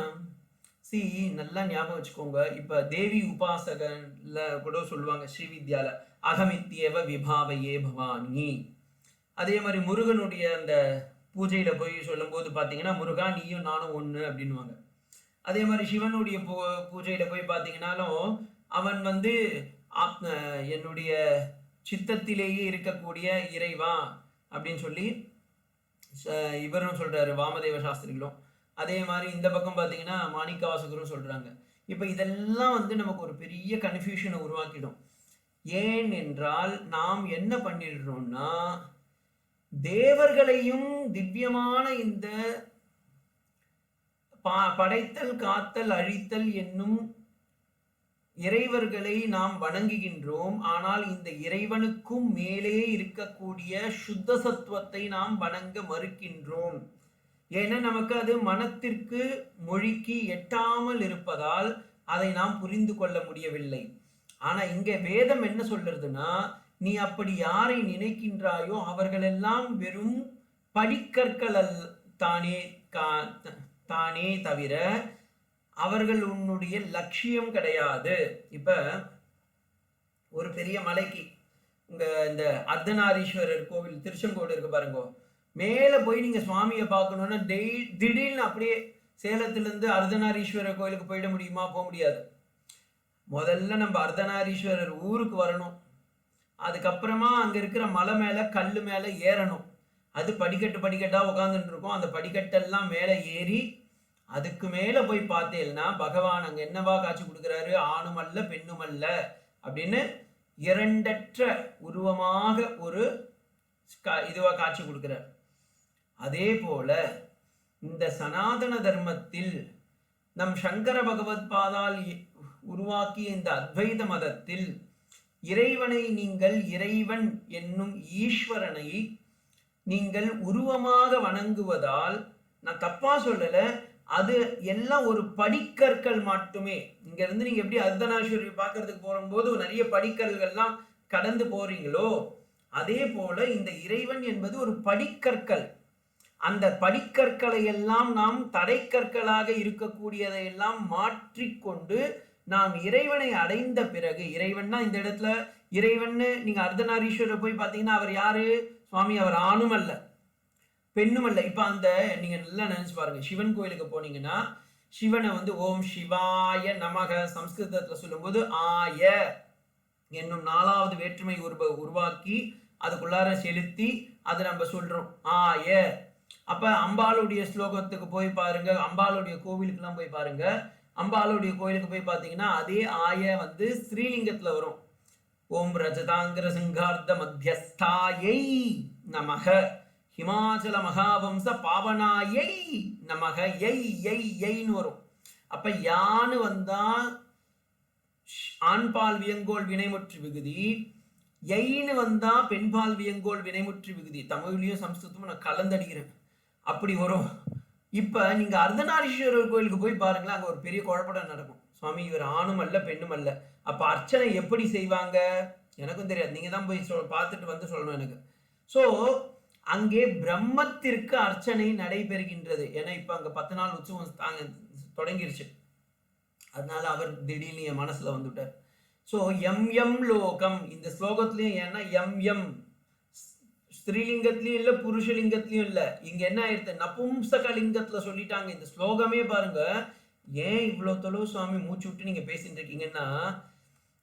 நல்லா ஞாபகம் வச்சுக்கோங்க. இப்ப தேவி உபாசகன்ல கூட சொல்லுவாங்க ஸ்ரீவித்யால, அகமித்யேவ விபாவையே பவானி. அதே மாதிரி முருகனுடைய அந்த பூஜையில போய் சொல்லும் போது பாத்தீங்கன்னா, முருகா நீயும் நானும் ஒண்ணு அப்படின்வாங்க. அதே மாதிரி சிவனுடைய பூஜையில போய் பாத்தீங்கன்னாலும் அவன் என்னுடைய சித்தத்திலேயே இருக்கக்கூடிய இறைவா அப்படின்னு சொல்லி இவரும் சொல்றாரு, வாமதேவ சாஸ்திரிகளும். அதே மாதிரி இந்த பக்கம் பாத்தீங்கன்னா மாணிக்கவாசகரும் சொல்றாங்க. இப்ப இதெல்லாம் நமக்கு ஒரு பெரிய கன்ஃபியூஷனை உருவாக்கிடும். ஏன் என்றால் நாம் என்ன பண்ணிடுறோம்னா, தேவர்களையும் திவ்யமான இந்த படைத்தல் காத்தல் அழித்தல் என்னும் இறைவர்களை நாம் வணங்குகின்றோம். ஆனால் இந்த இறைவனுக்கும் மேலே இருக்கக்கூடிய சுத்த சத்துவத்தை நாம் வணங்க மறுக்கின்றோம். ஏன்னா நமக்கு அது மனத்திற்கு மொழிக்கு எட்டாமல் இருப்பதால் அதை நாம் புரிந்து கொள்ள முடியவில்லை. ஆனா இங்க வேதம் என்ன சொல்றதுன்னா, நீ அப்படி யாரை நினைக்கின்றாயோ அவர்களெல்லாம் வெறும் படிக்கற்கள் தானே தவிர அவர்கள் உன்னுடைய லட்சியம் கிடையாது. இப்ப ஒரு பெரிய மலைக்கு இந்த அர்த்தநாரீஸ்வரர் கோவில் திருச்செங்கோடு இருக்கு பாருங்க, மேல போய் நீங்க சுவாமியை பார்க்கணும்னா திடீர்னு அப்படியே சேலத்துல இருந்து அர்த்தநாரீஸ்வரர் கோயிலுக்கு போயிட முடியுமா? போக முடியாது. முதல்ல நம்ம அர்த்தநாரீஸ்வரர் ஊருக்கு வரணும், அதுக்கப்புறமா அங்க இருக்கிற மலை மேல கல்லு மேல ஏறணும். அது படிக்கட்டா உட்காந்துட்டு இருக்கும். அந்த படிக்கட்டெல்லாம் மேல ஏறி அதுக்கு மேல போய் பார்த்தேன்னா பகவான் அங்க என்னவா காட்சி கொடுக்குறாரு? ஆணும் அல்ல பெண்ணும் அல்ல அப்படின்னு இரண்டற்ற உருவமாக ஒரு இதுவா காட்சி கொடுக்கிறார். அதே போல இந்த சனாதன தர்மத்தில் நம் சங்கர பகவத் பாதால் உருவாக்கிய இந்த அத்வைத மதத்தில் இறைவனை நீங்கள் இறைவன் என்னும் ஈஸ்வரனை நீங்கள் உருவமாக வணங்குவதால், நான் தப்பா சொல்லல, அது எல்லாம் ஒரு படிக்கற்கள் மட்டுமே. இங்க இருந்து நீங்க எப்படி அர்த்தநாரீஸ்வரரை பார்க்கறதுக்கு போகும்போது நிறைய படிக்கற்கள்லாம் கடந்து போறீங்களோ அதே போல இந்த இறைவன் என்பது ஒரு படிக்கற்கள். அந்த படிக்கற்களை எல்லாம் நாம் தடைக்கற்களாக இருக்கக்கூடியதை எல்லாம் மாற்றிக்கொண்டு நாம் இறைவனை அடைந்த பிறகு, இறைவன்னா இந்த இடத்துல இறைவன் நீங்க அர்த்தநாரீஸ்வரர் போய் பார்த்தீங்கன்னா அவர் யாரு? சுவாமி அவர் ஆணும் அல்ல பெண்ணும் அல்ல. இப்ப அந்த நீங்க நல்லா நினைச்சு பாருங்க, சிவன் கோயிலுக்கு போனீங்கன்னா சிவனை வந்து ஓம் சிவாய நமக சம்ஸ்கிருதத்துல சொல்லும்போது ஆய என்னும் 4வது வேற்றுமை உருவாக்கி அதுக்குள்ளார செலுத்தி அதை நம்ம சொல்றோம் ஆய. அப்ப அம்பாளுடைய ஸ்லோகத்துக்கு போய் பாருங்க, அம்பாளுடைய கோவிலுக்கு போய் பாருங்க, அம்பாளுடைய கோயிலுக்கு போய் பார்த்தீங்கன்னா அதே ஆய வந்து ஸ்ரீலிங்கத்துல வரும். ஓம் ரஜதாங்கிர சிங்கார்த்த மத்தியஸ்தாயை நமக ஹிமாச்சல மகாவம்ச பாவனாயை நமக எய்ன்னு வரும். அப்ப யான்னு வந்தா ஆண்பால் வியங்கோல் வினைமுற்று விகுதி, எய்ன்னு வந்தா பெண்பால் வியங்கோல் வினைமுற்று விகுதி. தமிழ்லயும் சம்ஸ்கிருதமும் நான் கலந்தடிக்கிறேன், அப்படி வரும். இப்ப நீங்க அர்த்தநாரீஸ்வரர் கோயிலுக்கு போய் பாருங்களேன், அங்க ஒரு பெரிய குழப்படம் நடக்கும். சுவாமி இவர் ஆணும் அல்ல பெண்ணும் அல்ல. அப்ப அர்ச்சனை எப்படி செய்வாங்க எனக்கும் தெரியாது, நீங்க தான் போய் பார்த்துட்டு வந்து சொல்லணும் எனக்கு. சோ அங்கே பிரம்மத்திற்கு அர்ச்சனை நடைபெறுகின்றது. ஏன்னா இப்ப அங்க 10 நாள் உற்சவம் தொடங்கிருச்சு. அதனால அவர் திடீர்னு என் மனசுல வந்துட்டார். சோ எம் லோகம் இந்த ஸ்லோகத்திலயும், ஏன்னா எம் ஸ்திரீலிங்கத்திலயும் இல்ல புருஷலிங்கத்திலயும் இல்ல, இங்க என்ன ஆயிடுது நபும்சக லிங்கத்துல சொல்லிட்டாங்க. இந்த ஸ்லோகமே பாருங்க, ஏன் இவ்வளவு தொலைவு சுவாமி மூச்சு விட்டு நீங்க பேசிட்டு இருக்கீங்கன்னா,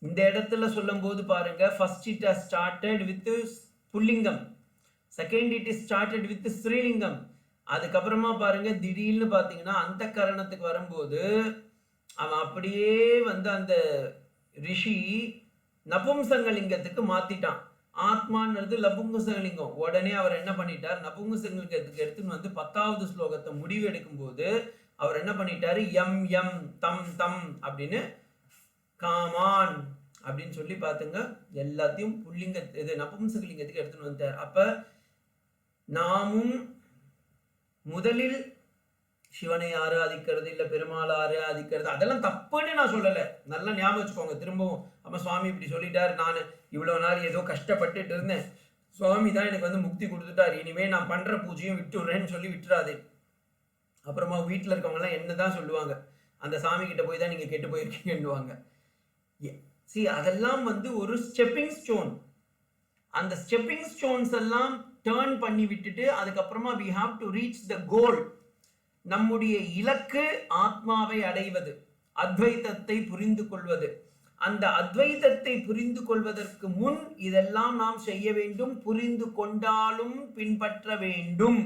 இந்த இடத்துல சொல்லும் போது பாருங்க, first it has started with புல்லிங்கம், second it is started with ஸ்ரீலிங்கம். அதுக்கப்புறமா பாருங்க திடீர்னு பாத்தீங்கன்னா அந்த கரணத்துக்கு வரும்போது அவன் அப்படியே வந்து அந்த ரிஷி நபும்சங்கலிங்கத்துக்கு மாத்திட்டான். ஆத்மான்றது லபுங்கசலிங்கம். உடனே அவர் என்ன பண்ணிட்டார், நபுங்கசலிங்கத்துக்கு எடுத்துன்னு வந்து 10வது ஸ்லோகத்தை முடிவு எடுக்கும் போது அவர் என்ன பண்ணிட்டாரு, எம் எம் தம் தம் அப்படின்னு காமான் அப்படின்னு சொல்லி பாத்துங்க எல்லாத்தையும் புல்லிங்க இது நபும்சகலிங்கத்துக்கு எடுத்துன்னு வந்தார். அப்ப நாமும் முதலில் சிவனை ஆராதிக்கிறது இல்ல பெருமாள் ஆராதிக்கிறது அதெல்லாம் தப்புன்னு நான் சொல்லல, நல்லா ஞாபகம் வச்சுக்கோங்க திரும்பவும். அப்ப சுவாமி இப்படி சொல்லிட்டாரு, நான் இவ்வளவு நாள் ஏதோ கஷ்டப்பட்டுட்டு இருந்தேன், சுவாமி தான் எனக்கு வந்து முக்தி கொடுத்துட்டாரு, இனிமே நான் பண்ற பூஜையும் விட்டுடுறேன்னு சொல்லி விட்டுறாது. அப்புறமா வீட்டுல இருக்கவங்க எல்லாம் என்னதான் சொல்லுவாங்க, அந்த சாமி கிட்ட போய் தான் நீங்க கெட்டு போயிருக்கீங்கன்னுவாங்க. அதெல்லாம் வந்து ஒரு ஸ்டெப்பிங் ஸ்டோன். அந்த ஸ்டெப்பிங் ஸ்டோன்ஸ் எல்லாம் டர்ன் பண்ணி விட்டுட்டு அதுக்கப்புறமா we have to reach the goal. நம்முடைய இலக்கு ஆத்மாவை அடைவது, அத்வைதத்தை புரிந்து கொள்வது. அந்த அத்வைதத்தை புரிந்து கொள்வதற்கு முன் இதெல்லாம் நாம் செய்ய வேண்டும், புரிந்து கொண்டாலும் பின்பற்ற வேண்டும்.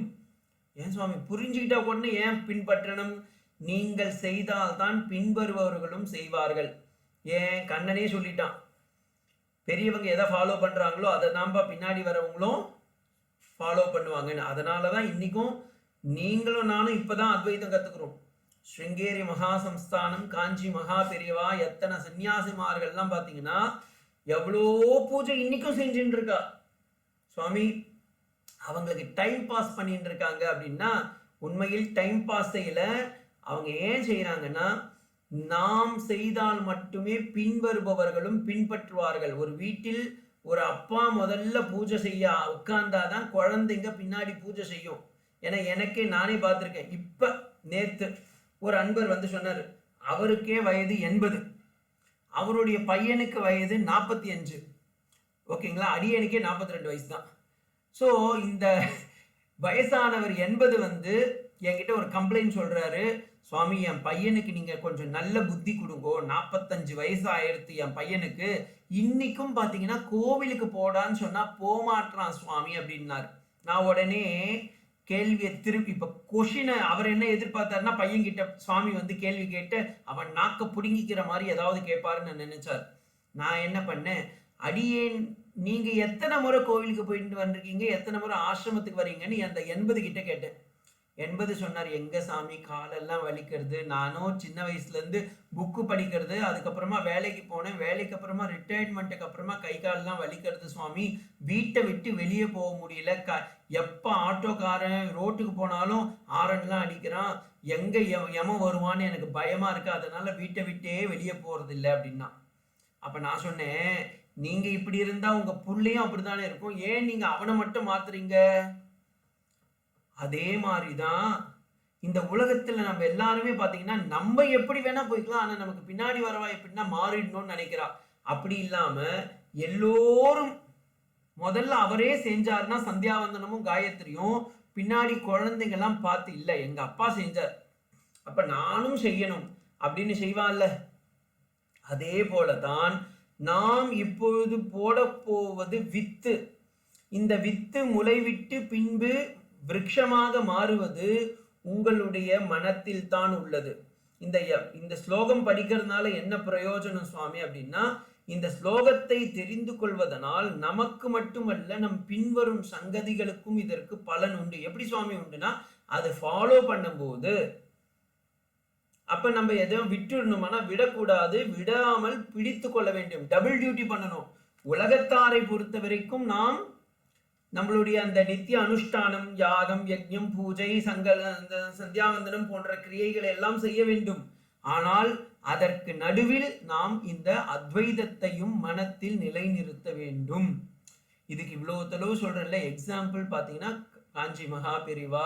ஏன் சுவாமி புரிஞ்சுக்கிட்டா உடனே ஏன் பின்பற்றணும்? நீங்கள் செய்தால்தான் பின்வருபவர்களும் செய்வார்கள். ஏன் கண்ணனே சொல்லிட்டான், பெரியவங்க எதை ஃபாலோ பண்றாங்களோ அதை தான்ப்பா பின்னாடி வரவங்களும் ஃபாலோ பண்ணுவாங்கன்னு. அதனாலதான் இன்னைக்கும் நீங்களும் நானும் இப்பதான் அத்வைதம் கத்துக்கிறோம். ஸ்ருங்கேரி மகா சம்ஸ்தானம், காஞ்சி மகா பெரியவா, எத்தனை சன்னியாசிமார்கள்லாம் பாத்தீங்கன்னா எவ்வளோ பூஜை இன்னைக்கும் செஞ்சுட்டு இருக்கா. சுவாமி அவங்களுக்கு டைம் பாஸ் பண்ணிட்டு இருக்காங்க அப்படின்னா உண்மையில் டைம் பாஸ் செய்யல. அவங்க ஏன் செய்யறாங்கன்னா, நாம் செய்தால் மட்டுமே பின்வருபவர்களும் பின்பற்றுவார்கள். ஒரு வீட்டில் ஒரு அப்பா முதல்ல பூஜை செய்ய உட்கார்ந்தாதான் குழந்தைங்க பின்னாடி பூஜை செய்யும். ஏன்னா எனக்கே நானே பார்த்திருக்கேன். இப்ப நேத்து ஒரு அன்பர் வந்து சொன்னாரு, அவருக்கே வயது 80, அவருடைய பையனுக்கு வயது 45. ஓகேங்களா, அடியனுக்கே 42 வயசு தான். ஸோ இந்த வயசானவர் 80 வந்து என்கிட்ட ஒரு கம்ப்ளைண்ட் சொல்றாரு, சுவாமி என் பையனுக்கு நீங்க கொஞ்சம் நல்ல புத்தி கொடுங்கோ, 45 வயசு ஆயிடுத்து என் பையனுக்கு, இன்னைக்கும் பாத்தீங்கன்னா கோவிலுக்கு போடான்னு சொன்னா போமாட்டான் சுவாமி அப்படின்னாரு. நான் உடனே கேள்வியை திருப்பி, இப்ப கொஷினை அவர் என்ன எதிர்பார்த்தாருன்னா பையன் கிட்ட சுவாமி வந்து கேள்வி கேட்டு அவன் நாக்க புடுங்கிக்கிற மாதிரி ஏதாவது கேட்பாருன்னு நினைச்சார். நான் என்ன பண்ணேன், அடியேன் நீங்க எத்தனை முறை கோவிலுக்கு போயிட்டு வந்திருக்கீங்க, எத்தனை முறை ஆசிரமத்துக்கு வரீங்கன்னு அந்த 80 கிட்ட கேட்டேன். 80 சொன்னார், எங்க சாமி காலெல்லாம் வலிக்கிறது, நானும் சின்ன வயசுல இருந்து புக்கு படிக்கிறது, அதுக்கப்புறமா வேலைக்கு போனேன், வேலைக்கு அப்புறமா ரிட்டையர்மெண்ட்டுக்கு அப்புறமா கை காலெல்லாம் வலிக்கிறது சுவாமி, வீட்டை விட்டு வெளியே போக முடியல, எப்ப ஆட்டோக்காரன் ரோட்டுக்கு போனாலும் ஆரன்லாம் அடிக்கிறான், எங்க எமன் வருவான்னு எனக்கு பயமா இருக்கு, அதனால வீட்டை விட்டே வெளியே போறது இல்லை அப்படின்னா. அப்ப நான் சொன்னேன், நீங்க இப்படி இருந்தா உங்க புள்ளையும் அப்படித்தானே இருக்கும், ஏன் நீங்க அவனை மட்டும் மாத்துறீங்க? அதே மாதிரிதான் இந்த உலகத்துல நம்ம எல்லாருமே பாத்தீங்கன்னா நம்ம எப்படி வேணா போய்க்கலாம், ஆனா நமக்கு பின்னாடி வரவா எப்படின்னா மாறிடணும்னு நினைக்கிறா. அப்படி இல்லாம எல்லோரும் முதல்ல அவரே செஞ்சாருன்னா சந்தியாவந்தனமும் காயத்ரியும் பின்னாடி குழந்தைங்க எல்லாம் பார்த்து இல்ல எங்க அப்பா செஞ்சார் அப்ப நானும் செய்யணும் அப்படின்னு செய்வான்ல. அதே போலதான் நாம் இப்பொழுது போட போவது வித்து. இந்த வித்து முளைவிட்டு பின்பு விருட்சமாக மாறுவது உங்களுடைய மனத்தில் தான் உள்ளது. இந்த ஸ்லோகம் படிக்கிறதுனால என்ன பிரயோஜனம் சுவாமி அப்படின்னா, இந்த ஸ்லோகத்தை தெரிந்து கொள்வதனால் நமக்கு மட்டுமல்ல நம் பின்வரும் சங்கதிகளுக்கும் இதற்கு பலன் உண்டு. எப்படி சுவாமி உண்டுனா, அதை ஃபாலோ பண்ணும்போது அப்ப நம்ம எதையும் விட்டுடணுமானா விடக்கூடாது, விடாமல் பிடித்து கொள்ள வேண்டும், டபுள் டியூட்டி பண்ணணும். உலகத்தாரை பொறுத்த வரைக்கும் நாம் நம்மளுடைய அந்த நித்திய அனுஷ்டானம், யாகம், யஜ்ஞம், பூஜை, சந்தியாவந்தனம் போன்ற கிரியைகளை எல்லாம் செய்ய வேண்டும். ஆனால் அதற்கு நடுவில் நாம் இந்த அத்வைதத்தையும் மனத்தில் நிலைநிறுத்த வேண்டும். இதுக்கு இவ்வளவு தொலைவு சொல்றேன்ல. எக்ஸாம்பிள் பாத்தீங்கன்னா காஞ்சி மகா பெரிவா,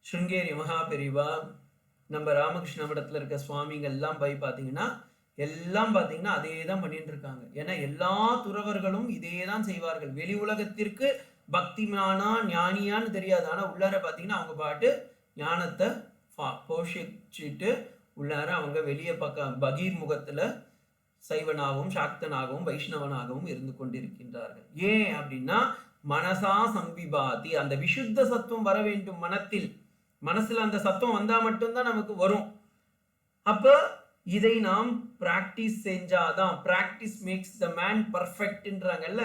ஸ்ருங்கேரி மகா பெரிவா, நம்ம ராமகிருஷ்ண மடத்துல இருக்க சுவாமிகள் எல்லாம் போய் பாத்தீங்கன்னா எல்லாம் பாத்தீங்கன்னா அதே தான் பண்ணிட்டு இருக்காங்க. ஏன்னா எல்லா துறவர்களும் இதே தான் செய்வார்கள். வெளி உலகத்திற்கு பக்திமானா ஞானியான்னு தெரியாது, ஆனா உள்ளார பாத்தீங்கன்னா அவங்க பாட்டு ஞானத்தை போஷிச்சுட்டு உள்ளார அவங்க வெளியே பக்கம் பகீர் முகத்துல சைவனாகவும் சாக்தனாகவும் வைஷ்ணவனாகவும் இருந்து கொண்டிருக்கின்றார்கள். ஏன் அப்படின்னா மனசா சம்பிபாதி, அந்த விசுத்த சத்துவம் வர வேண்டும் மனத்தில். மனசுல அந்த சத்துவம் வந்தா மட்டும்தான் நமக்கு வரும். அப்ப இதை நாம் பிராக்டிஸ் செஞ்சாதான், பிராக்டிஸ் மேக்ஸ் த மேன் பர்ஃபெக்ட்ன்றாங்கல்ல.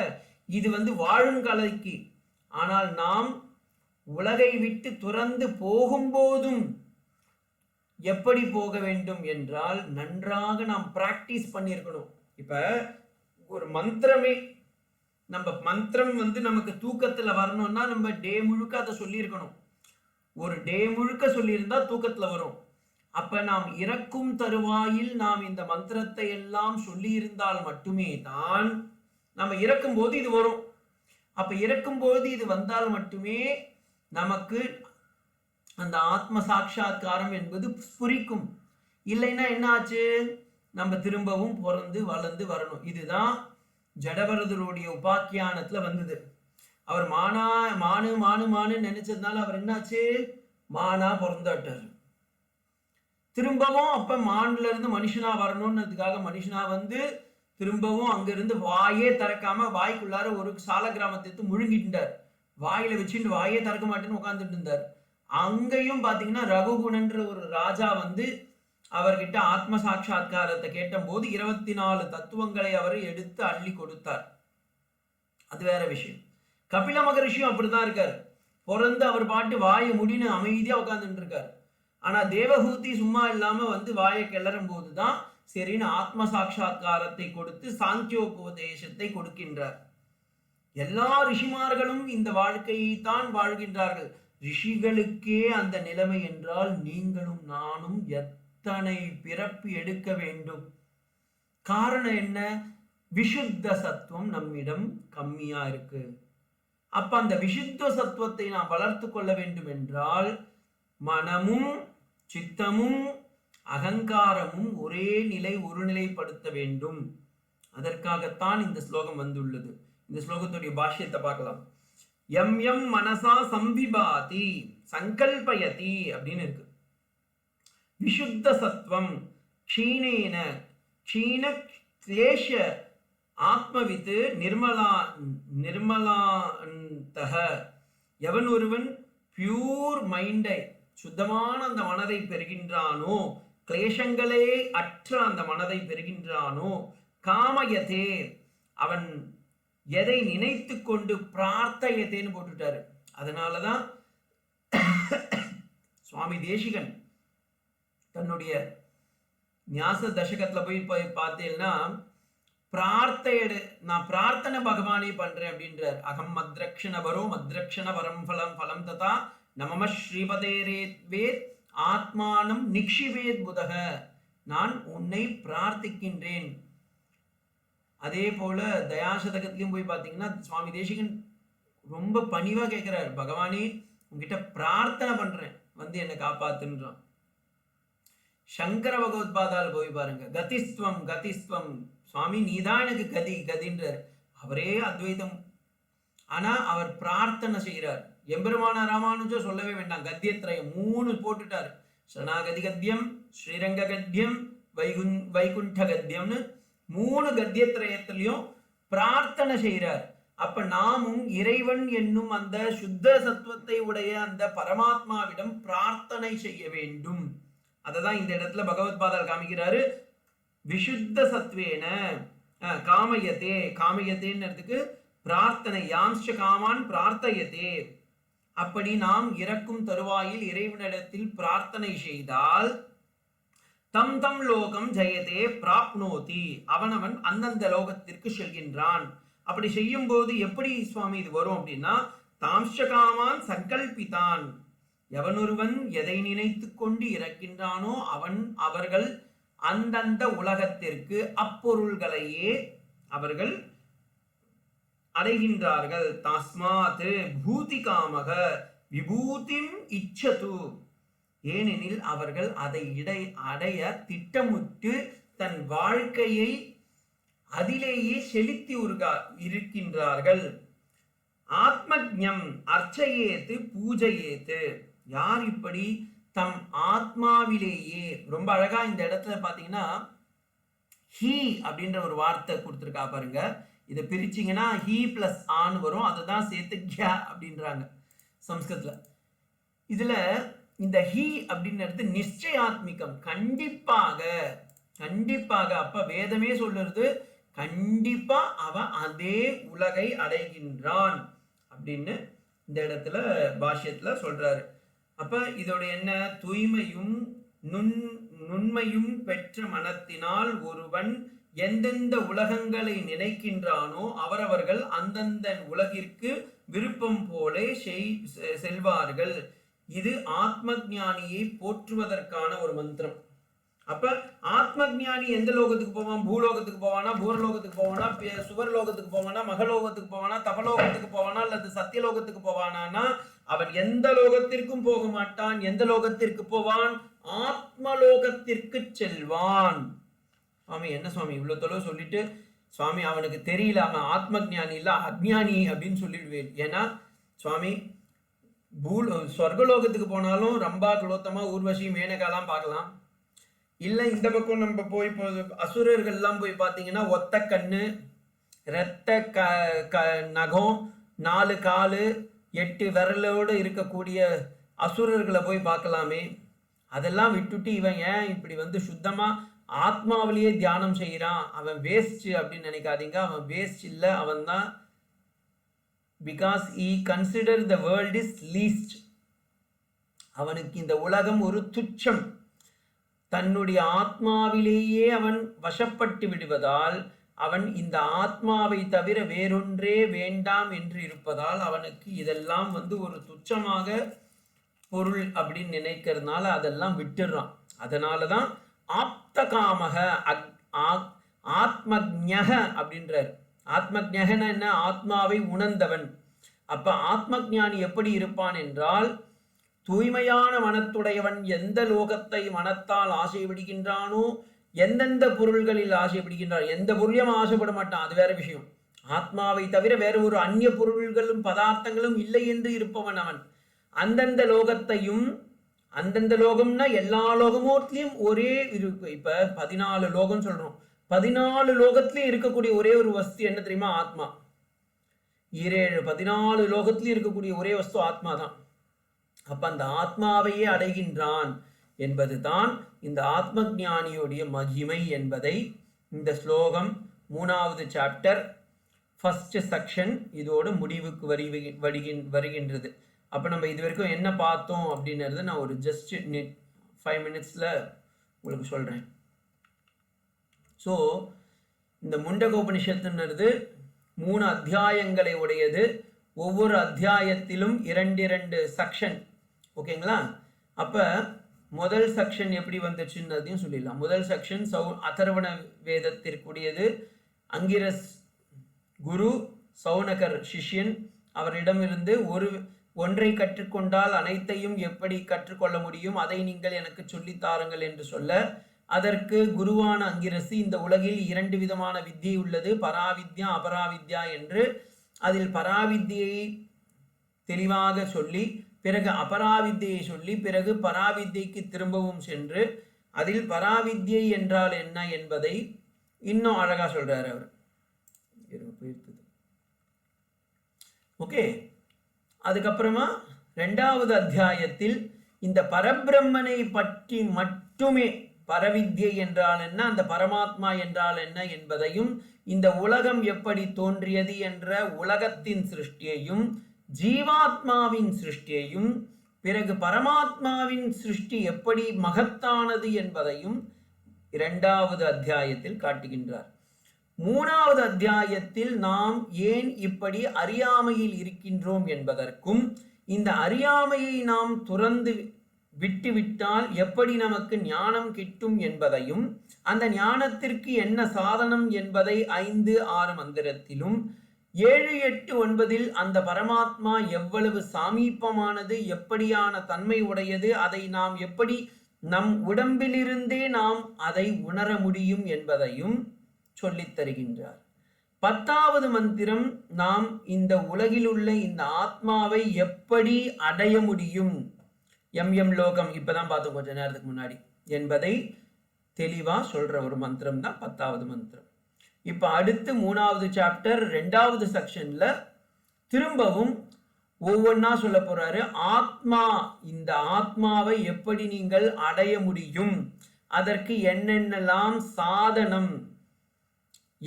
இது வாழும் கலைக்கு. ஆனால் நாம் உலகை விட்டு துறந்து போகும்போதும் எப்படி போக வேண்டும் என்றால் நன்றாக நாம் பிராக்டிஸ் பண்ணியிருக்கணும். இப்ப ஒரு மந்திரமே, நம்ம மந்திரம் நமக்கு தூக்கத்துல வரணும்னா நம்ம டே முழுக்க அதை சொல்லியிருக்கணும். ஒரு டே முழுக்க சொல்லியிருந்தா தூக்கத்துல வரும். அப்ப நாம் இறக்கும் தருவாயில் நாம் இந்த மந்திரத்தை எல்லாம் சொல்லி இருந்தால் மட்டுமே தான் நம்ம இறக்கும் போது இது வரும். அப்ப இறக்கும் போது இது வந்தால் மட்டுமே நமக்கு அந்த ஆத்ம சாட்சா்காரம் என்பது புரிக்கும். இல்லைன்னா என்ன ஆச்சு, நம்ம திரும்பவும் பிறந்து வளர்ந்து வரணும். இதுதான் ஜடபரதருடைய உபாக்கியானத்துல வந்தது. அவர் மானு மானு மானு நினைச்சதுனால அவர் என்னாச்சு, மானா பிறந்தாட்டாரு. திரும்பவும் அப்ப மான்ல இருந்து மனுஷனா வரணும்ன்றதுக்காக மனுஷனா திரும்பவும் அங்கிருந்து வாயே திறக்காம வாய்க்குள்ளார ஒரு சால கிராமத்தை முழுங்கிட்டார். வாயில வச்சுட்டு வாயே திறக்க மாட்டேன்னு உட்கார்ந்துட்டு இருந்தார். அங்கேயும் பாத்தீங்கன்னா ரகுகுணன்ற ஒரு ராஜா அவர்கிட்ட ஆத்ம சாட்சா்காரத்தை கேட்ட போது 24 தத்துவங்களை அவர் எடுத்து அள்ளி கொடுத்தார். அது வேற விஷயம். கபில மகரிஷியும் அப்படிதான் இருக்காரு. பிறந்து அவர் பாட்டு வாயை முடின்னு அமைதியா உட்கார்ந்துட்டு இருக்காரு. ஆனா தேவஹூதி சும்மா இல்லாம வாயை கிளறும் போதுதான் சரின்னு ஆத்ம சாட்சா்காரத்தை கொடுத்து சாங்கியோபதேசத்தை கொடுக்கின்றார். எல்லா ரிஷிமார்களும் இந்த வாழ்க்கையை தான் வாழ்கின்றார்கள். ரிஷிகளுக்கே அந்த நிலைமை என்றால் நீங்களும் நானும் எத்தனை பிறப்பு எடுக்க வேண்டும்? காரணம் என்ன? விசுத்த சத்துவம் நம்மிடம் கம்மியா இருக்கு. அப்ப அந்த விசுத்த சத்துவத்தை நாம் வளர்த்து கொள்ள வேண்டும் என்றால் மனமும் சித்தமும் அகங்காரமும் ஒரே நிலை ஒருநிலைப்படுத்த வேண்டும். அதற்காகத்தான் இந்த ஸ்லோகம் வந்துள்ளது. இந்த ஸ்லோகத்துடைய பாஷ்யத்தை பார்க்கலாம். எம் எம் மனசா சம்பிபாதி சங்கல்பயதி அப்படின்னு இருக்கு. விசுத்த சத்வம் க்ஷீணேன க்ஷீண கிளேஷ ஆத்மவித்து நிர்மலாந்தக. எவன் ஒருவன் பியூர் மைண்டை, சுத்தமான அந்த மனதை பெறுகின்றானோ, கிளேஷங்களே அற்ற அந்த மனதை பெறுகின்றானோ, காமயதே அவன் எதை நினைத்து கொண்டு பிரார்த்தயத்தேன்னு போட்டுட்டாரு. அதனாலதான் சுவாமி தேசிகன் தன்னுடைய ஞாச தசகத்துல போய் பார்த்தேன்னா நான் பிரார்த்தனை பகவானே பண்றேன் அப்படின்றார். அகம் மத்ரக்ஷண வரோ மத்ரக்ஷண வரம் பலம் பலம் ததா நமம ஸ்ரீபதேரேத்வேத் ஆத்மானம் நிக்ஷிவேத் புதக. நான் உன்னை பிரார்த்திக்கின்றேன். அதே போல தயாசதகத்திலையும் போய் பார்த்தீங்கன்னா சுவாமி தேசிகன் ரொம்ப பணிவா கேட்கிறார், பகவானே உங்ககிட்ட பிரார்த்தனை பண்றேன், வந்து என்னை காப்பாத்துன்றான். சங்கர பகவத்பாதால் போய் பாருங்க, கதிஸ்துவம் கதிஸ்துவம், சுவாமி நீதான் எனக்கு கதி கதின்றார். அவரே அத்வைதம், ஆனா அவர் பிரார்த்தனை செய்கிறார். எம்பெருமான ராமானுஜர் சொல்லவே வேண்டாம், கத்தியத்திரயம் 3 போட்டுட்டார். சரணாகதி கத்தியம், ஸ்ரீரங்க கத்தியம், வைகுண்ட கத்தியம்னு 3 கத்தியத்திரயத்திலையும் பிரார்த்தனை செய்கிறார். அப்ப நாமும் இறைவன் என்னும் அந்த சுத்த சத்துவத்தை உடைய அந்த பரமாத்மாவிடம் பிரார்த்தனை செய்ய வேண்டும். அததான் இந்த இடத்துல பகவத்பாதால் காமிக்கிறாரு. விசுத்த சத்வேன காமயத்தே, காமயத்தேன்னு பிரார்த்தனை, யாம்ச காமான் பிரார்த்தயத்தே. அப்படி நாம் இறக்கும் தருவாயில் இறைவனிடத்தில் பிரார்த்தனை செய்தால் தம் தம் லோகம் ஜெயதே பிராப்னோதி, அவனவன் அந்தந்த லோகத்திற்கு செல்கின்றான். அப்படி செய்யும் போது எப்படி சுவாமி இது வரும் அப்படின்னா, தாம்ச காமான் சங்கல்பித்தான், எவனொருவன் எதை நினைத்து கொண்டு இறக்கின்றானோ அவர்கள் அந்தந்த உலகத்திற்கு அப்பொருள்களையே அவர்கள் அடைகின்றார்கள். தஸ்மாத் பூதி காமக விபூதிம் இச்சது, ஏனெனில் அவர்கள் அதை அடைய திட்டமிட்டு தன் வாழ்க்கையை அதிலேயே செலுத்தி இருக்கின்றார்கள். ஆத்மஜம் அர்ச்சையேத்து பூஜையேத்து, யார் இப்படி தம் ஆத்மாவிலேயே, ரொம்ப அழகா இந்த இடத்துல பாத்தீங்கன்னா ஹீ அப்படின்ற ஒரு வார்த்தை கொடுத்துருக்கா பாருங்க. இதை பிரிச்சிங்கன்னா ஹீ பிளஸ் ஆன் வரும், அதுதான் சேர்த்து கியா அப்படின்றாங்க சம்ஸ்கிருத்ல. இதுல இந்த ஹீ அப்படின்றது நிச்சயாத்மிகம், கண்டிப்பாக கண்டிப்பாக. அப்ப வேதமே சொல்லுறது கண்டிப்பா அவன் அதே உலகை அடைகின்றான் அப்படின்னு இந்த இடத்துல பாஷ்யத்துல சொல்றாரு. அப்ப இதோட என்ன, தூய்மையும் நுண்மையும் பெற்ற மனத்தினால் ஒருவன் எந்தெந்த உலகங்களை நினைக்கின்றானோ அவரவர்கள் அந்தந்த உலகிற்கு விருப்பம் போல செல்வார்கள். இது ஆத்ம ஞானியை போற்றுவதற்கான ஒரு மந்திரம். அப்ப ஆத்ம ஞானி எந்த லோகத்துக்கு போவான்? பூலோகத்துக்கு போவானா, பூரலோகத்துக்கு போவானா, சுவர்லோகத்துக்கு போவானா, மகலோகத்துக்கு போவானா, தபலோகத்துக்கு போவானா, அல்லது சத்தியலோகத்துக்கு போவானா? அவன் எந்த லோகத்திற்கும் போக மாட்டான். எந்த லோகத்திற்கு போவான்? ஆத்மலோகத்திற்கு செல்வான். சுவாமி என்ன சுவாமி இவ்வளவு தொலைவு சொல்லிட்டு, சுவாமி அவனுக்கு தெரியல, அவன் ஆத்ம ஞானி இல்ல அஜ்ஞானி அப்படின்னு சொல்லிடுவேன். ஏன்னா சுவாமி சொர்க்கலோகத்துக்கு போனாலும் ரம்பா குலோத்தமா ஊர்வசி மேனகாலாம் பார்க்கலாம். இல்ல இந்த பக்கம் நம்ம போய் அசுரர்கள்லாம் போய் பார்த்தீங்கன்னா ஒத்த கண்ணு, இரத்த நகம், 4 காலு 8 விரலோடு இருக்கக்கூடிய அசுரர்களை போய் பார்க்கலாமே. அதெல்லாம் விட்டுட்டு இவன் ஏன் இப்படி சுத்தமா ஆத்மாவிலேயே தியானம் செய்யறான்? அவன் வேஸ்ட் அப்படின்னு நினைக்காதீங்க. அவன் வேஸ்ட் இல்லை, அவன் தான். Because he consider the world is least. அவனுக்கு இந்த உலகம் ஒரு துச்சம். தன்னுடைய ஆத்மாவிலேயே அவன் வசப்பட்டு விடுவதால், அவன் இந்த ஆத்மாவை தவிர வேறொன்றே வேண்டாம் என்று இருப்பதால் அவனுக்கு இதெல்லாம் ஒரு துச்சமாக பொருள் அப்படின்னு நினைக்கிறதுனால அதெல்லாம் விட்டுடுறான். அதனாலதான் ஆப்த காமக ஆத்மஜ்ஞக அப்படின்றார். ஆத்மஜ்ஞகன என்ன? ஆத்மாவை உணர்ந்தவன். அப்ப ஆத்ம ஞானி எப்படி இருப்பான் என்றால், தூய்மையான மனத்துடையவன் எந்த லோகத்தை மனத்தால் ஆசைப்படுகின்றானோ, எந்தெந்த பொருள்களில் ஆசைப்படுகின்றான், எந்த பொருளையும் ஆசைப்பட மாட்டான், அது வேற விஷயம். ஆத்மாவை தவிர வேற ஒரு அந்நிய பொருள்களும் பதார்த்தங்களும் இல்லை என்று இருப்பவன் அவன். அந்தந்த லோகத்தையும், அந்தந்த லோகம்னா எல்லா லோகமோட்லையும் ஒரே இருக்கு. இப்ப 14 லோகம் சொல்றோம், 14 லோகத்திலையும் இருக்கக்கூடிய ஒரே ஒரு வஸ்து என்ன தெரியுமா? ஆத்மா. 14 லோகத்திலையும் இருக்கக்கூடிய ஒரே வஸ்து ஆத்மா தான். அப்ப அந்த ஆத்மாவையே அடைகின்றான் என்பதுதான் இந்த ஆத்ம ஞானியுடைய மகிமை என்பதை இந்த ஸ்லோகம் 3வது சாப்டர் 1st செக்ஷன் இதோடு முடிவுக்கு வருகின்றது. அப்ப நம்ம இது வரைக்கும் என்ன பார்த்தோம் அப்படின்றது நான் ஒரு ஜஸ்ட் 5 மினிட்ஸ்ல உங்களுக்கு சொல்றேன். ஸோ இந்த முண்டகோபனிஷத்துன்றது 3 அத்தியாயங்களை உடையது. ஒவ்வொரு அத்தியாயத்திலும் 2 செக்ஷன். ஓகேங்களா? அப்போ முதல் செக்ஷன் எப்படி வந்துச்சுன்னதையும் சொல்லிடலாம். முதல் செக்ஷன் அதர்வண வேதத்திற்குரியது. அங்கிரஸ் குரு, சௌனகர் சிஷ்யன். அவரிடமிருந்து ஒன்றை கற்றுக்கொண்டால் அனைத்தையும் எப்படி கற்றுக்கொள்ள முடியும், அதை நீங்கள் எனக்கு சொல்லித்தாருங்கள் என்று சொல்ல, அதற்கு குருவான அங்கிரசு இந்த உலகில் 2 விதமான வித்தியை உள்ளது, பராவித்யா அபராவித்யா என்று. அதில் பராவித்தியை தெளிவாக சொல்லி பிறகு அபராவித்தியை சொல்லி பிறகு பராவித்தியைக்கு திரும்பவும் சென்று அதில் பராவித்யை என்றால் என்ன என்பதை இன்னும் அழகா சொல்றாரு அவர். ஓகே, அதுக்கப்புறமா 2வது அத்தியாயத்தில் இந்த பரபிரம்மனை பற்றி மட்டுமே, பரவித்யை என்றால் என்ன, அந்த பரமாத்மா என்றால் என்ன என்பதையும், இந்த உலகம் எப்படி தோன்றியது என்ற உலகத்தின் சிருஷ்டியையும், ஜீவாத்மாவின் சிருஷ்டியையும், பிறகு பரமாத்மாவின் சிருஷ்டி எப்படி மகத்தானது என்பதையும் 2வது அத்தியாயத்தில் காட்டுகின்றார். 3வது அத்தியாயத்தில் நாம் ஏன் இப்படி அறியாமையில் இருக்கின்றோம் என்பதற்கும், இந்த அறியாமையை நாம் துறந்து விட்டுவிட்டால் எப்படி நமக்கு ஞானம் கிட்டும் என்பதையும், அந்த ஞானத்திற்கு என்ன சாதனம் என்பதை 5, 6 மந்திரத்திலும், 7, 8, 9 அந்த பரமாத்மா எவ்வளவு சாமீபமானது, எப்படியான தன்மை உடையது, அதை நாம் எப்படி நம் உடம்பிலிருந்தே நாம் அதை உணர முடியும் என்பதையும் சொல்லித் தருகின்றார். 10வது மந்திரம் நாம் இந்த உலகில் உள்ள இந்த ஆத்மாவை எப்படி அடைய முடியும், எம் லோகம் இப்பதான் பார்த்தோம் கொஞ்ச நேரத்துக்கு முன்னாடி என்பதை தெளிவா சொல்ற ஒரு மந்திரம் தான் 10வது மந்திரம். இப்ப அடுத்து 3வது சாப்டர் 2வது செக்ஷன்ல திரும்பவும் ஒவ்வொன்னா சொல்ல போறாரு. ஆத்மா, இந்த ஆத்மாவை எப்படி நீங்கள் அடைய முடியும், அதற்கு என்னென்னலாம் சாதனம்,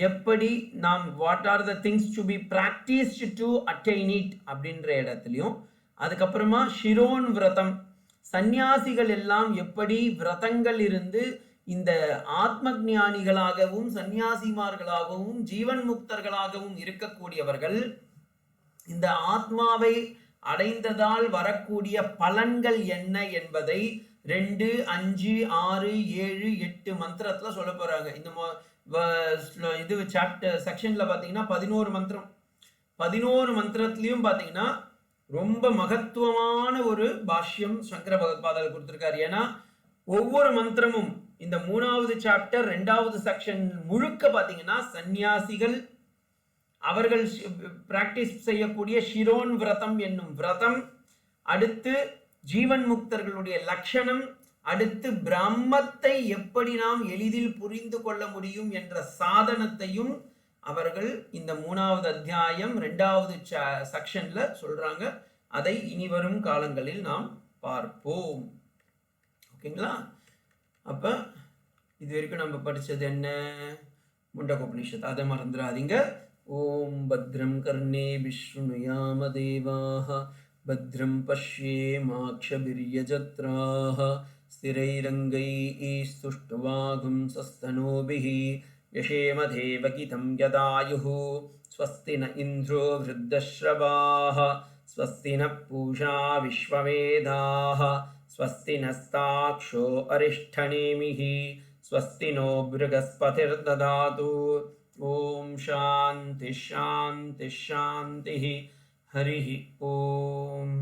எப்படி நாம் what are the things to be practised to attain it அப்படின்ற இடத்துலையும், அதுக்கப்புறமா ஷிரோன் விரதம், சந்நியாசிகள் எல்லாம் எப்படி விரதங்கள் இருந்து இந்த ஆத்ம ஞானிகளாகவும் சந்நியாசிமார்களாகவும் ஜீவன் முக்தர்களாகவும் இருக்கக்கூடியவர்கள் இந்த ஆத்மாவை அடைந்ததால் வரக்கூடிய பலன்கள் என்ன என்பதை 2, 5, 6, 7, 8 மந்திரத்துல சொல்ல போறாங்க. இந்த இது சாப்டர் செக்ஷன்ல பாத்தீங்கன்னா 11 மந்திரம். 11 மந்திரத்திலையும் பாத்தீங்கன்னா ரொம்ப மகத்துவமான ஒரு பாஷ்யம் சங்கர பகவத்பாதால் கொடுத்திருக்காரு. ஏன்னா ஒவ்வொரு மந்திரமும் இந்த 3வது சாப்டர் 2வது செக்ஷன் முழுக்க பாத்தீங்கன்னா சந்நியாசிகள் அவர்கள் பிராக்டிஸ் செய்யக்கூடிய ஷிரோன் விரதம் என்னும் விரதம், அடுத்து ஜீவன் முக்தர்களுடைய லட்சணம், அடுத்து பிரம்மத்தை எப்படி நாம் எளிதில் புரிந்து கொள்ள முடியும் என்ற சாதனத்தையும் அவர்கள் இந்த 3வது அத்தியாயம் 2வது செக்ஷன்ல சொல்றாங்க. அதை இனி வரும் காலங்களில் நாம் பார்ப்போம். ஓகேங்களா? அப்ப இது வரைக்கும் நம்ம படிச்சது என்ன, முண்டகோபனிஷத், அதை மறந்துடாதீங்க. ஓம் பத்ரம் கர்ணே விஷ்ணுயாம தேவாஹ பத்ரம் பஷ்யேமாக்ஷபிர்யஜத்ராஹ ஸ்திரைரங்கைஸ்துஷ்டுவாகும் சஸ்தனோபிஹி யசேம தேவகிதம் யதாயுः ஸ்வஸ்தி ந இந்திரோ விருத்தஸ்ரவாः ஸ்வஸ்தி ந பூஷா விஸ்வவேதாः ஸ்வஸ்தி நஸ்தாக்ஷோ அரிஷ்டநேமிः ஸ்வஸ்தி நோ ப்ருகஸ்பதிர்ததாது. ஓம் சாந்தி சாந்தி சாந்தி. ஹரி ஓம்.